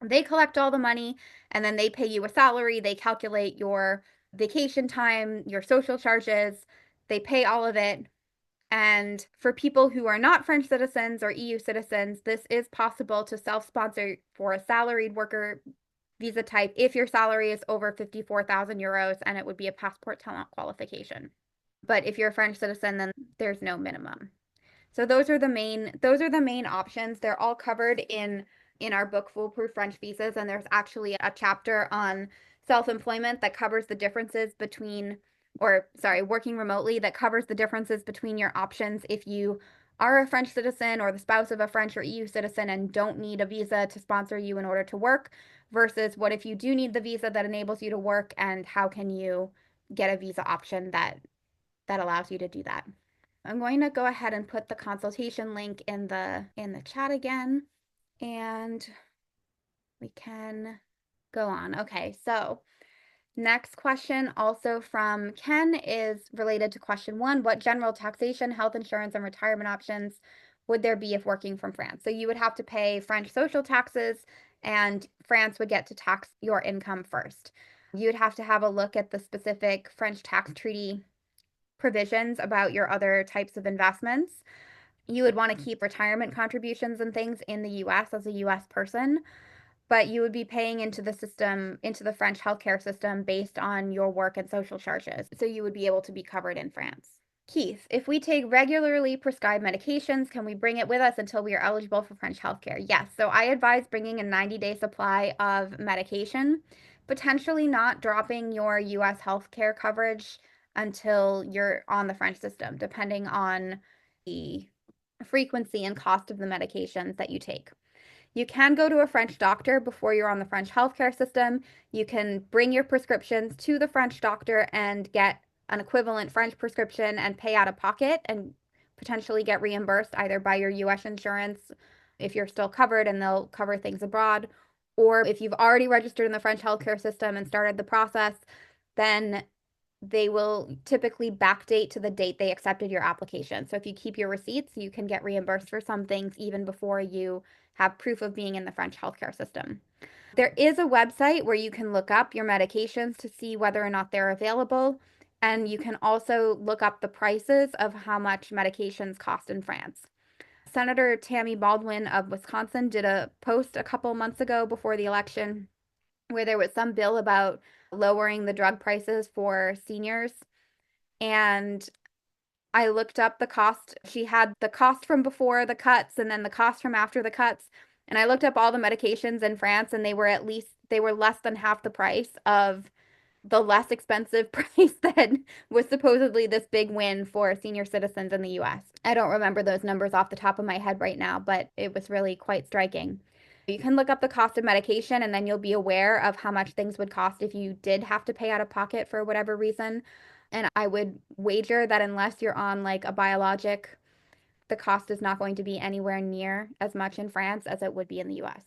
A: They collect all the money and then they pay you a salary. They calculate your vacation time, your social charges. They pay all of it. And for people who are not French citizens or EU citizens, this is possible to self-sponsor for a salaried worker visa type if your salary is over 54,000 euros and it would be a passport talent qualification. But if you're a French citizen, then there's no minimum. So those are the main options. They're all covered in our book Foolproof French Visas, and there's actually a chapter on self-employment that covers the differences between, or sorry, working remotely that covers the differences between your options if you are a French citizen or the spouse of a French or EU citizen and don't need a visa to sponsor you in order to work versus what if you do need the visa that enables you to work and how can you get a visa option that allows you to do that. I'm going to go ahead and put the consultation link in the chat again, and we can go on. Okay, so next question, also from Ken, is related to question 1. What general taxation, health insurance, and retirement options would there be if working from France? So you would have to pay French social taxes, and France would get to tax your income first. You would have to have a look at the specific French tax treaty provisions about your other types of investments. You would want to keep retirement contributions and things in the US as a US person, but you would be paying into the system, into the French healthcare system based on your work and social charges. So you would be able to be covered in France. Keith, if we take regularly prescribed medications, can we bring it with us until we are eligible for French healthcare? Yes. So I advise bringing a 90-day supply of medication, potentially not dropping your US healthcare coverage until you're on the French system, depending on the frequency and cost of the medications that you take. You can go to a French doctor before you're on the French healthcare system. You can bring your prescriptions to the French doctor and get an equivalent French prescription and pay out of pocket and potentially get reimbursed either by your US insurance if you're still covered and they'll cover things abroad, or if you've already registered in the French healthcare system and started the process, then they will typically backdate to the date they accepted your application. So if you keep your receipts, you can get reimbursed for some things even before you have proof of being in the French healthcare system. There is a website where you can look up your medications to see whether or not they're available. And you can also look up the prices of how much medications cost in France. Senator Tammy Baldwin of Wisconsin did a post a couple months ago before the election where there was some bill about lowering the drug prices for seniors. And I looked up the cost. She had the cost from before the cuts and then the cost from after the cuts. And I looked up all the medications in France and they were less than half the price of the less expensive price that was supposedly this big win for senior citizens in the US. I don't remember those numbers off the top of my head right now, but it was really quite striking. You can look up the cost of medication and then you'll be aware of how much things would cost if you did have to pay out of pocket for whatever reason. And I would wager that unless you're on like a biologic, the cost is not going to be anywhere near as much in France as it would be in the US.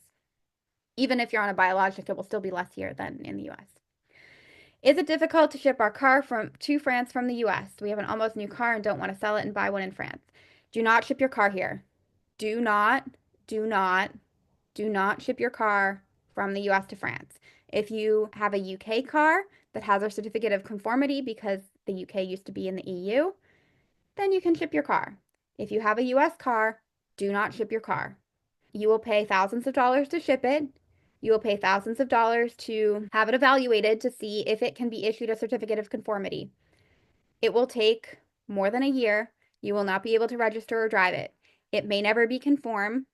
A: Even if you're on a biologic, it will still be less here than in the US. Is it difficult to ship our car to France from the US? We have an almost new car and don't want to sell it and buy one in France. Do not ship your car here. Do not, do not, do not ship your car from the US to France. If you have a UK car that has a certificate of conformity because the UK used to be in the EU, then you can ship your car. If you have a US car, do not ship your car. You will pay thousands of dollars to ship it. You will pay thousands of dollars to have it evaluated to see if it can be issued a certificate of conformity. It will take more than a year. You will not be able to register or drive it. It may never be conform.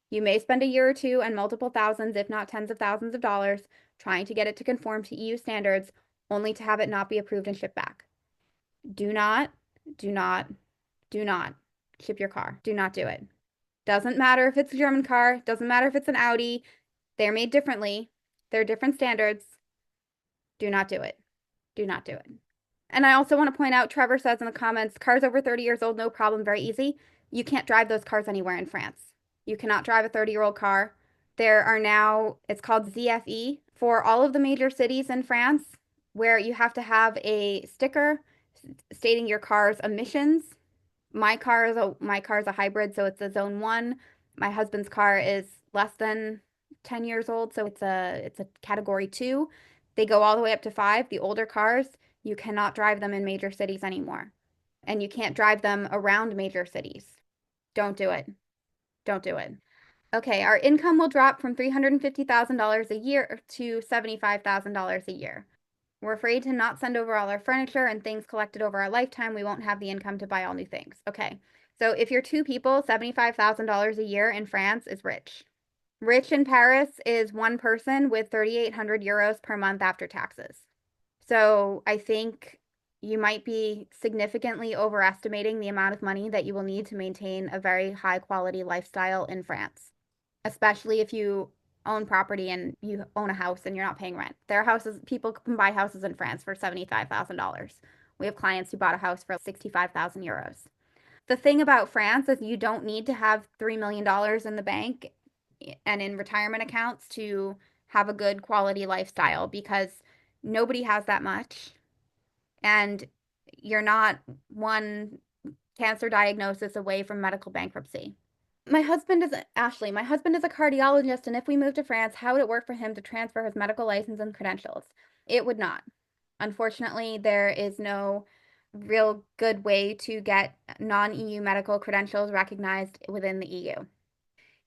A: You may spend a year or two and multiple thousands, if not tens of thousands of dollars, trying to get it to conform to EU standards, only to have it not be approved and shipped back. Do not, do not, do not ship your car. Do not do it. Doesn't matter if it's a German car, doesn't matter if it's an Audi. They're made differently. They're different standards. Do not do it. Do not do it. And I also want to point out, Trevor says in the comments, cars over 30 years old, no problem, very easy. You can't drive those cars anywhere in France. You cannot drive a 30-year-old car. There are now, it's called ZFE for all of the major cities in France, where you have to have a sticker stating your car's emissions. My car is a hybrid, so it's a zone 1. My husband's car is less than 10 years old, so it's a category 2. They go all the way up to 5. The older cars, you cannot drive them in major cities anymore. And you can't drive them around major cities. Don't do it. Don't do it. Okay, our income will drop from $350,000 a year to $75,000 a year. We're afraid to not send over all our furniture and things collected over our lifetime. We won't have the income to buy all new things. Okay, so if you're two people, $75,000 a year in France is rich. Rich in Paris is one person with 3,800 euros per month after taxes. So I think you might be significantly overestimating the amount of money that you will need to maintain a very high quality lifestyle in France, especially if you own property and you own a house and you're not paying rent. There are houses, people can buy houses in France for $75,000. We have clients who bought a house for 65,000 euros. The thing about France is you don't need to have $3 million in the bank and in retirement accounts to have a good quality lifestyle because nobody has that much. And you're not one cancer diagnosis away from medical bankruptcy. My husband is a cardiologist, and if we moved to France, how would it work for him to transfer his medical license and credentials? It would not. Unfortunately, there is no real good way to get non-EU medical credentials recognized within the EU.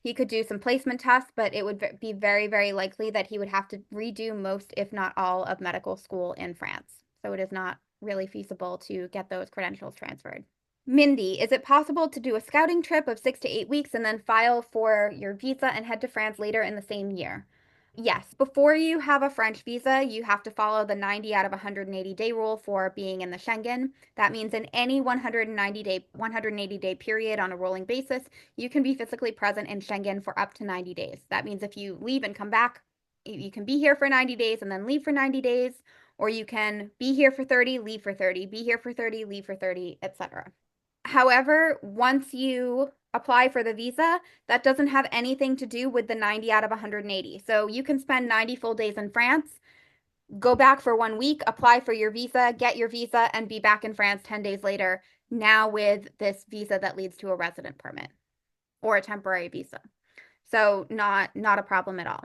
A: He could do some placement tests, but it would be very, very likely that he would have to redo most, if not all, of medical school in France. So it is not really feasible to get those credentials transferred. Mindy, is it possible to do a scouting trip of 6 to 8 weeks and then file for your visa and head to France later in the same year? Yes, before you have a French visa, you have to follow the 90 out of 180-day rule for being in the Schengen. That means in any 180-day period on a rolling basis, you can be physically present in Schengen for up to 90 days. That means if you leave and come back, you can be here for 90 days and then leave for 90 days, or you can be here for 30, leave for 30, be here for 30, leave for 30, etc. However, once you apply for the visa, that doesn't have anything to do with the 90 out of 180. So you can spend 90 full days in France, go back for 1 week, apply for your visa, get your visa, and be back in France 10 days later, now with this visa that leads to a resident permit or a temporary visa. So not a problem at all.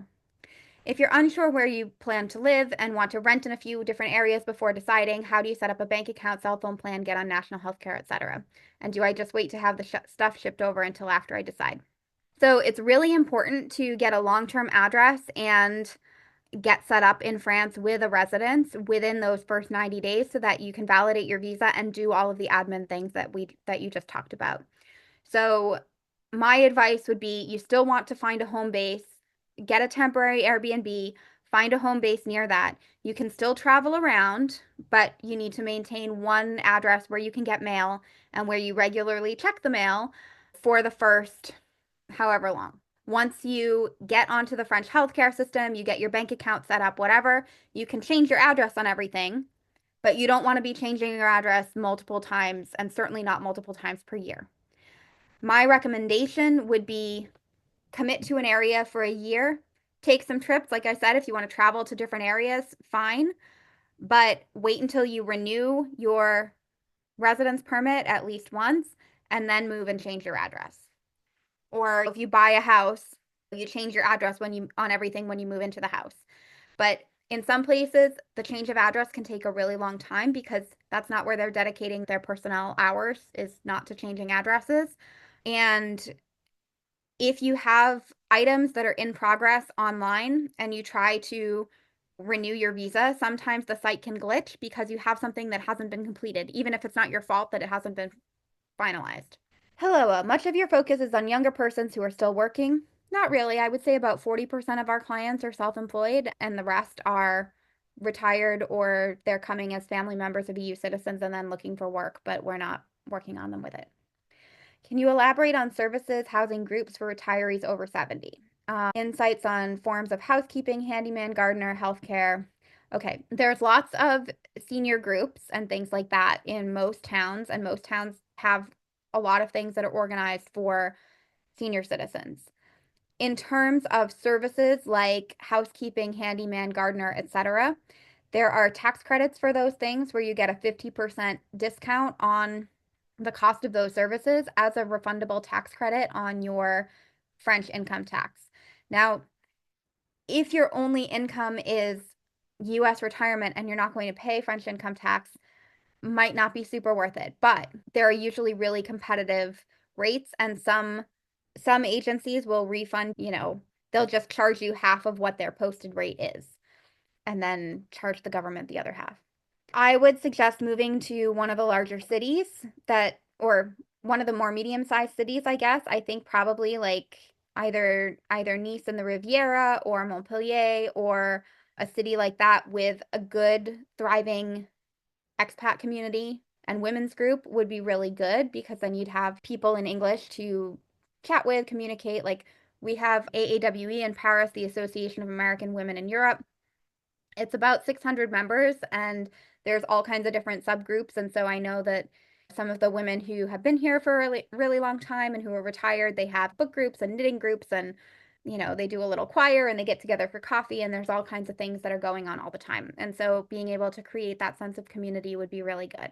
A: If you're unsure where you plan to live and want to rent in a few different areas before deciding, how do you set up a bank account, cell phone plan, get on national health care, etc.? And do I just wait to have the stuff shipped over until after I decide? So it's really important to get a long-term address and get set up in France with a residence within those first 90 days so that you can validate your visa and do all of the admin things that you just talked about. So my advice would be you still want to find a home base, get a temporary Airbnb, find a home base near that. You can still travel around, but you need to maintain one address where you can get mail and where you regularly check the mail for the first however long. Once you get onto the French healthcare system, you get your bank account set up, whatever, you can change your address on everything, but you don't want to be changing your address multiple times and certainly not multiple times per year. My recommendation would be commit to an area for a year. Take some trips. Like I said, if you want to travel to different areas, fine. But wait until you renew your residence permit at least once and then move and change your address. Or if you buy a house, you change your address on everything when you move into the house. But in some places, the change of address can take a really long time because that's not where they're dedicating their personnel hours, is not to changing addresses. And if you have items that are in progress online and you try to renew your visa, sometimes the site can glitch because you have something that hasn't been completed, even if it's not your fault that it hasn't been finalized. Hello, much of your focus is on younger persons who are still working. Not really. I would say about 40% of our clients are self-employed and the rest are retired or they're coming as family members of EU citizens and then looking for work, but we're not working on them with it. Can you elaborate on services, housing groups for retirees over 70? Insights on forms of housekeeping, handyman, gardener, healthcare. Okay, there's lots of senior groups and things like that in most towns, and most towns have a lot of things that are organized for senior citizens. In terms of services like housekeeping, handyman, gardener, etc., there are tax credits for those things where you get a 50% discount on the cost of those services as a refundable tax credit on your French income tax. Now, if your only income is US retirement and you're not going to pay French income tax, might not be super worth it. But there are usually really competitive rates, and some agencies will refund, they'll just charge you half of what their posted rate is and then charge the government the other half. I would suggest moving to one of the larger cities or one of the more medium-sized cities, I guess. I think probably like either Nice in the Riviera or Montpellier or a city like that with a good, thriving expat community and women's group would be really good because then you'd have people in English to chat with, communicate. Like we have AAWE in Paris, the Association of American Women in Europe. It's about 600 members and there's all kinds of different subgroups. And so I know that some of the women who have been here for a really, really long time and who are retired, they have book groups and knitting groups and they do a little choir and they get together for coffee and there's all kinds of things that are going on all the time. And so being able to create that sense of community would be really good.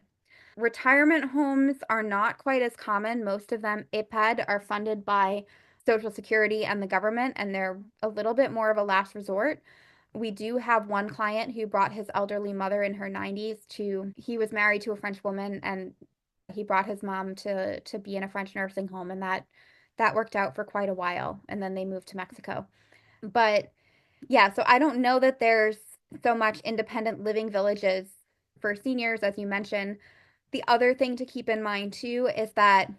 A: Retirement homes are not quite as common. Most of them, IPED, are funded by Social Security and the government, and they're a little bit more of a last resort. We do have one client who brought his elderly mother in her 90s he was married to a French woman, and he brought his mom to be in a French nursing home, and that worked out for quite a while, and then they moved to Mexico. But yeah, so I don't know that there's so much independent living villages for seniors, as you mentioned. The other thing to keep in mind too is that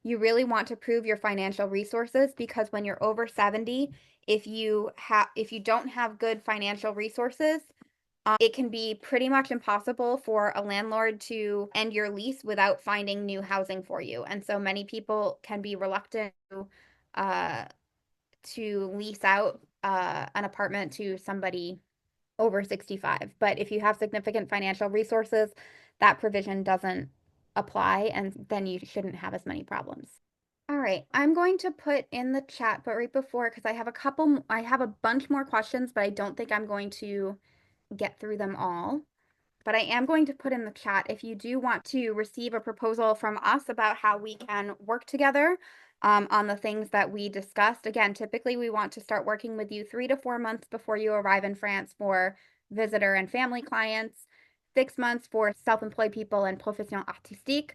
A: you really want to prove your financial resources because when you're over 70, if you don't have good financial resources, it can be pretty much impossible for a landlord to end your lease without finding new housing for you. And so many people can be reluctant uh, to lease out an apartment to somebody over 65. But if you have significant financial resources, that provision doesn't apply, and then you shouldn't have as many problems. All right, I'm going to put in the chat, but right before, because I have a bunch more questions, but I don't think I'm going to get through them all. But I am going to put in the chat if you do want to receive a proposal from us about how we can work together on the things that we discussed. Again, typically we want to start working with you 3 to 4 months before you arrive in France for visitor and family clients, 6 months for self-employed people and profession artistique,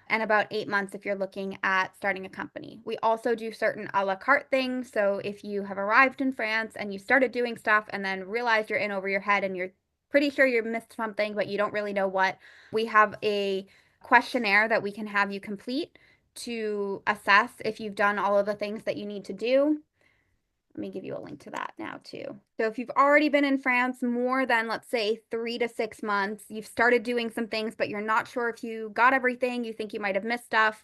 A: and about 8 months if you're looking at starting a company. We also do certain a la carte things. So if you have arrived in France and you started doing stuff and then realized you're in over your head and you're pretty sure you missed something, but you don't really know what, we have a questionnaire that we can have you complete to assess if you've done all of the things that you need to do. Let me give you a link to that now too. So if you've already been in France more than, let's say, 3 to 6 months, you've started doing some things, but you're not sure if you got everything, you think you might have missed stuff,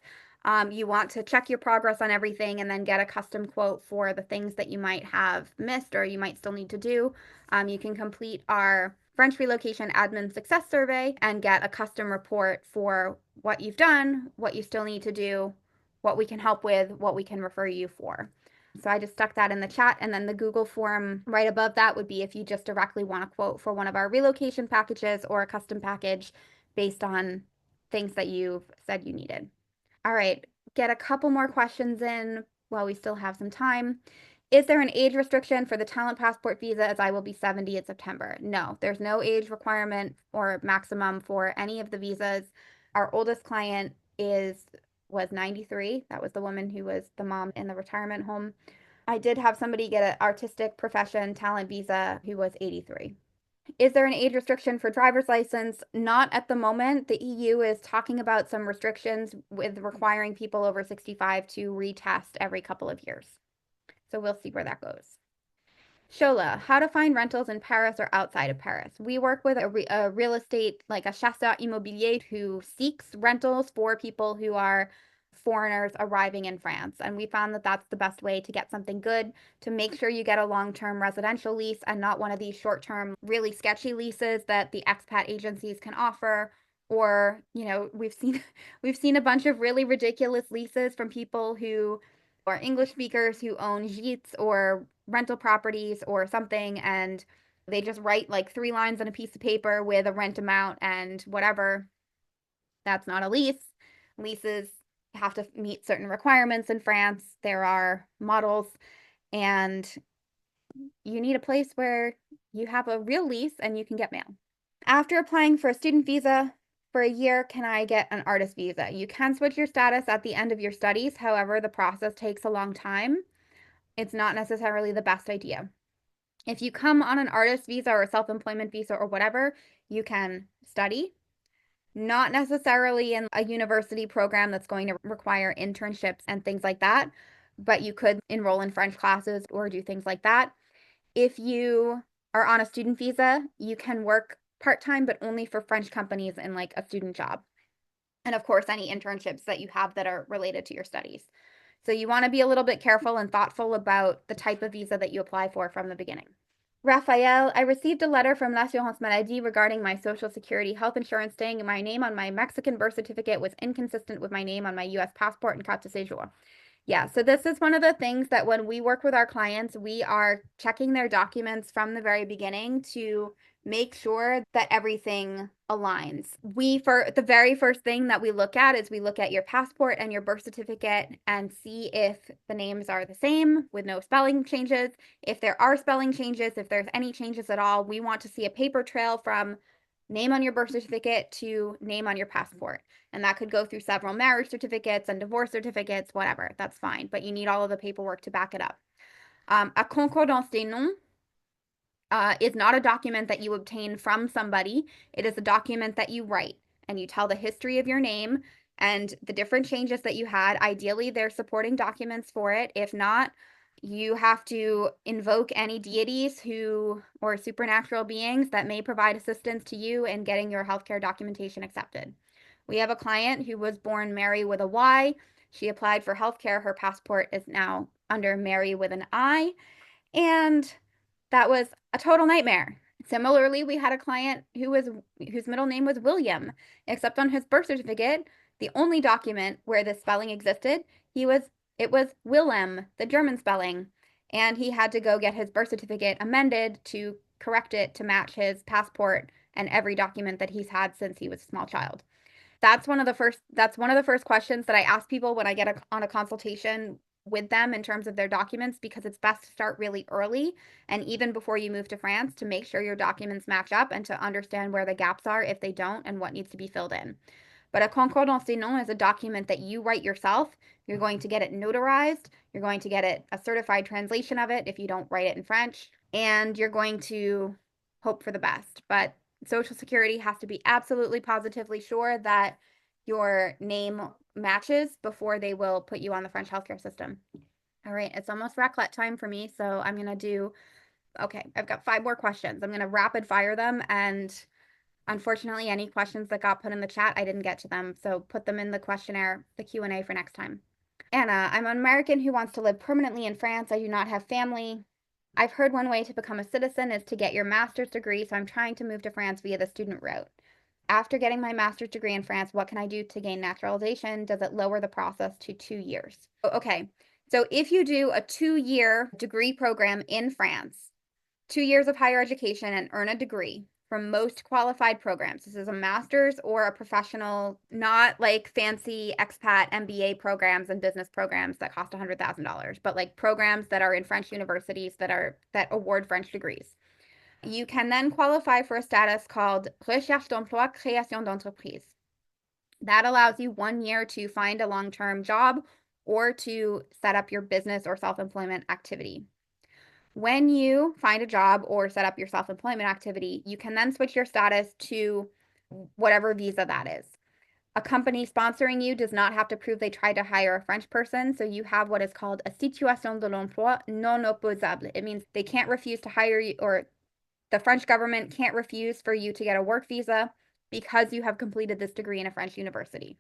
A: you want to check your progress on everything and then get a custom quote for the things that you might have missed or you might still need to do, you can complete our French Relocation Admin Success Survey and get a custom report for what you've done, what you still need to do, what we can help with, what we can refer you for. So I just stuck that in the chat, and then the Google form right above that would be if you just directly want a quote for one of our relocation packages or a custom package based on things that you've said you needed. All right, get a couple more questions in while we still have some time. Is there an age restriction for the talent passport visa as I will be 70 in September? No, there's no age requirement or maximum for any of the visas. Our oldest client was 93. That was the woman who was the mom in the retirement home. I did have somebody get an artistic profession talent visa who was 83. Is there an age restriction for driver's license? Not at the moment. The EU is talking about some restrictions with requiring people over 65 to retest every couple of years. So we'll see where that goes. Shola, how to find rentals in Paris or outside of Paris. We work with a real estate, like a chasseur immobilier who seeks rentals for people who are foreigners arriving in France. And we found that that's the best way to get something good, to make sure you get a long-term residential lease and not one of these short-term, really sketchy leases that the expat agencies can offer. Or, we've seen a bunch of really ridiculous leases from people who or English speakers who own gîtes or rental properties or something, and they just write like 3 lines on a piece of paper with a rent amount and whatever. That's not a lease. Leases have to meet certain requirements in France. There are models, and you need a place where you have a real lease and you can get mail. After applying for a student visa for a year, can I get an artist visa? You can switch your status at the end of your studies. However, the process takes a long time. It's not necessarily the best idea. If you come on an artist visa or a self-employment visa or whatever, you can study, not necessarily in a university program that's going to require internships and things like that, but you could enroll in French classes or do things like that. If you are on a student visa, you can work part-time, but only for French companies in like a student job. And of course, any internships that you have that are related to your studies. So you want to be a little bit careful and thoughtful about the type of visa that you apply for from the beginning. Raphael, I received a letter from l'assurance maladie regarding my Social Security health insurance saying my name on my Mexican birth certificate was inconsistent with my name on my U.S. passport and carte de séjour. Yeah, so this is one of the things that when we work with our clients, we are checking their documents from the very beginning to make sure that everything aligns. For the very first thing that we look at is we look at your passport and your birth certificate and see if the names are the same with no spelling changes. If there are spelling changes, if there's any changes at all, we want to see a paper trail from name on your birth certificate to name on your passport. And that could go through several marriage certificates and divorce certificates, whatever. That's fine. But you need all of the paperwork to back it up. A concordance des noms is not a document that you obtain from somebody. It is a document that you write and you tell the history of your name and the different changes that you had. Ideally, there's supporting documents for it. If not, you have to invoke any deities or supernatural beings that may provide assistance to you in getting your healthcare documentation accepted. We have a client who was born Mary with a Y. She applied for healthcare. Her passport is now under Mary with an I. And that was a total nightmare. Similarly, we had a client whose middle name was William, except on his birth certificate, the only document where the spelling existed, it was Willem, the German spelling, and he had to go get his birth certificate amended to correct it to match his passport and every document that he's had since he was a small child. That's one of the first questions that I ask people when I get on a consultation with them in terms of their documents, because it's best to start really early and even before you move to France to make sure your documents match up and to understand where the gaps are if they don't and what needs to be filled in. But a concordance des noms is a document that you write yourself. You're going to get it notarized. You're going to get a certified translation of it if you don't write it in French, and you're going to hope for the best. But Social Security has to be absolutely positively sure that your name matches before they will put you on the French healthcare system. All right, it's almost raclette time for me, so I'm going to okay, I've got 5 more questions. I'm going to rapid fire them, and unfortunately, any questions that got put in the chat, I didn't get to them, so put them in the questionnaire, the Q&A for next time. Anna, I'm an American who wants to live permanently in France. I do not have family. I've heard one way to become a citizen is to get your master's degree, so I'm trying to move to France via the student route. After getting my master's degree in France, what can I do to gain naturalization? Does it lower the process to 2 years? Okay, so if you do a 2-year degree program in France, 2 years of higher education and earn a degree from most qualified programs. This is a master's or a professional, not like fancy expat MBA programs and business programs that cost $100,000, but like programs that are in French universities that award French degrees. You can then qualify for a status called Recherche d'emploi, création d'entreprise. That allows you 1 year to find a long-term job or to set up your business or self-employment activity. When you find a job or set up your self-employment activity, you can then switch your status to whatever visa that is. A company sponsoring you does not have to prove they tried to hire a French person, so you have what is called a situation de l'emploi non opposable. It means they can't refuse to hire you, or the French government can't refuse for you to get a work visa because you have completed this degree in a French university.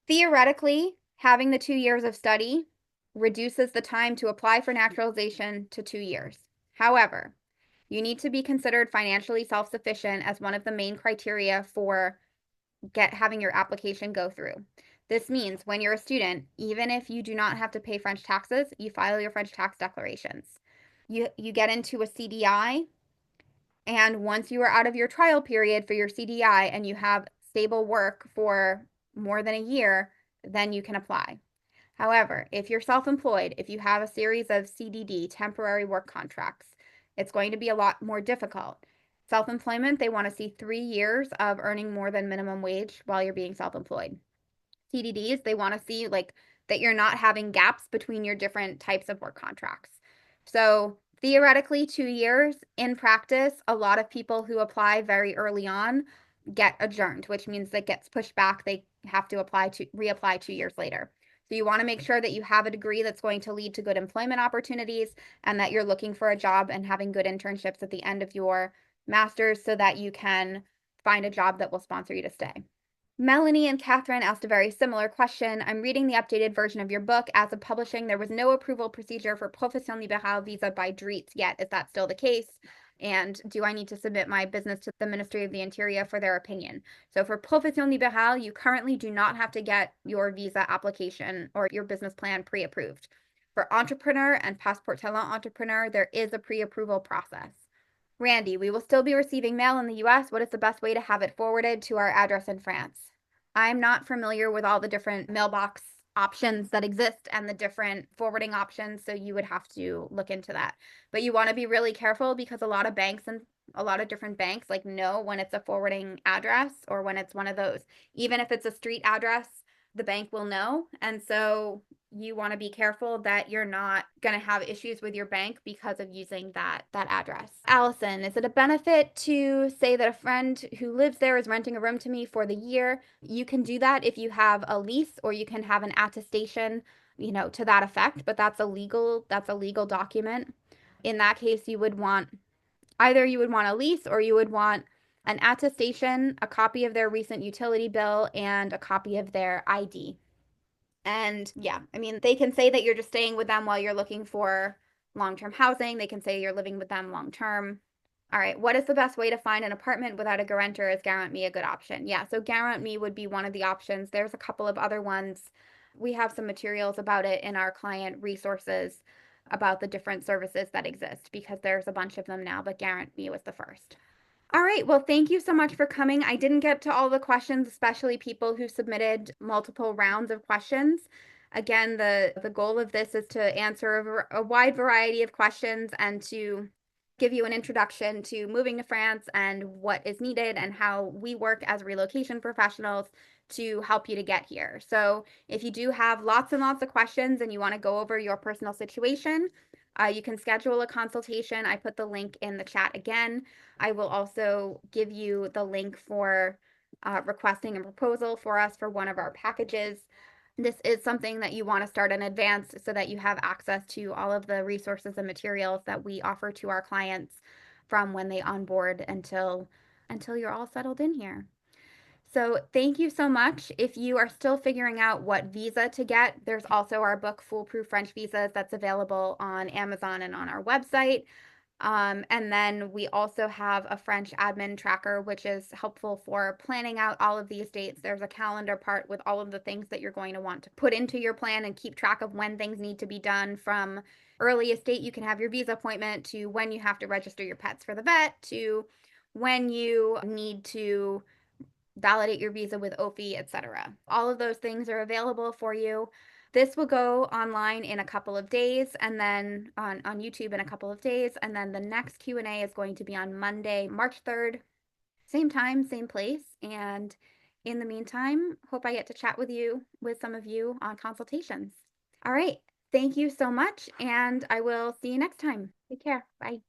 A: Theoretically, having the 2 years of study reduces the time to apply for naturalization to 2 years. However, you need to be considered financially self-sufficient as one of the main criteria for having your application go through. This means when you're a student, even if you do not have to pay French taxes, you file your French tax declarations. You get into a CDI, and once you are out of your trial period for your CDI and you have stable work for more than a year, then you can apply. However, if you're self-employed, if you have a series of CDD, temporary work contracts, it's going to be a lot more difficult. Self-employment, they want to see 3 years of earning more than minimum wage while you're being self-employed. CDDs, they want to see like that you're not having gaps between your different types of work contracts. So theoretically, 2 years. In practice, a lot of people who apply very early on get adjourned, which means that gets pushed back. They have to reapply 2 years later. So you want to make sure that you have a degree that's going to lead to good employment opportunities and that you're looking for a job and having good internships at the end of your master's so that you can find a job that will sponsor you to stay. Melanie and Catherine asked a very similar question. I'm reading the updated version of your book. As of publishing, there was no approval procedure for Profession Libérale visa by DREETS yet. Is that still the case? And do I need to submit my business to the Ministry of the Interior for their opinion? So for Profession Libérale, you currently do not have to get your visa application or your business plan pre-approved. For entrepreneur and passport talent entrepreneur, there is a pre-approval process. Randy, we will still be receiving mail in the US. What is the best way to have it forwarded to our address in France? I'm not familiar with all the different mailbox options that exist and the different forwarding options, so you would have to look into that. But you want to be really careful because a lot of banks and a lot of different banks like know when it's a forwarding address or when it's one of those. Even if it's a street address, the bank will know. And so you want to be careful that you're not going to have issues with your bank because of using that address. Allison, is it a benefit to say that a friend who lives there is renting a room to me for the year? You can do that if you have a lease or you can have an attestation, to that effect, but that's a legal document. In that case, you would want a lease or you would want an attestation, a copy of their recent utility bill, and a copy of their ID. And yeah, I mean, they can say that you're just staying with them while you're looking for long-term housing. They can say you're living with them long-term. All right, what is the best way to find an apartment without a guarantor? Is Garant Me a good option? Yeah, so Garant Me would be one of the options. There's a couple of other ones. We have some materials about it in our client resources about the different services that exist because there's a bunch of them now, but Garant Me was the first. All right, well, thank you so much for coming. I didn't get to all the questions, especially people who submitted multiple rounds of questions. Again, the goal of this is to answer a wide variety of questions and to give you an introduction to moving to France and what is needed and how we work as relocation professionals to help you to get here. So if you do have lots and lots of questions and you want to go over your personal situation, you can schedule a consultation. I put the link in the chat again. I will also give you the link for requesting a proposal for us for one of our packages. This is something that you want to start in advance so that you have access to all of the resources and materials that we offer to our clients from when they onboard until you're all settled in here. So thank you so much. If you are still figuring out what visa to get, there's also our book, Foolproof French Visas, that's available on Amazon and on our website. And then we also have a French admin tracker, which is helpful for planning out all of these dates. There's a calendar part with all of the things that you're going to want to put into your plan and keep track of when things need to be done, from earliest date you can have your visa appointment to when you have to register your pets for the vet to when you need to validate your visa with OFI, etc. All of those things are available for you. This will go online in a couple of days and then on YouTube in a couple of days. And then the next Q&A is going to be on Monday, March 3rd. Same time, same place. And in the meantime, hope I get to chat with some of you on consultations. All right. Thank you so much. And I will see you next time. Take care. Bye.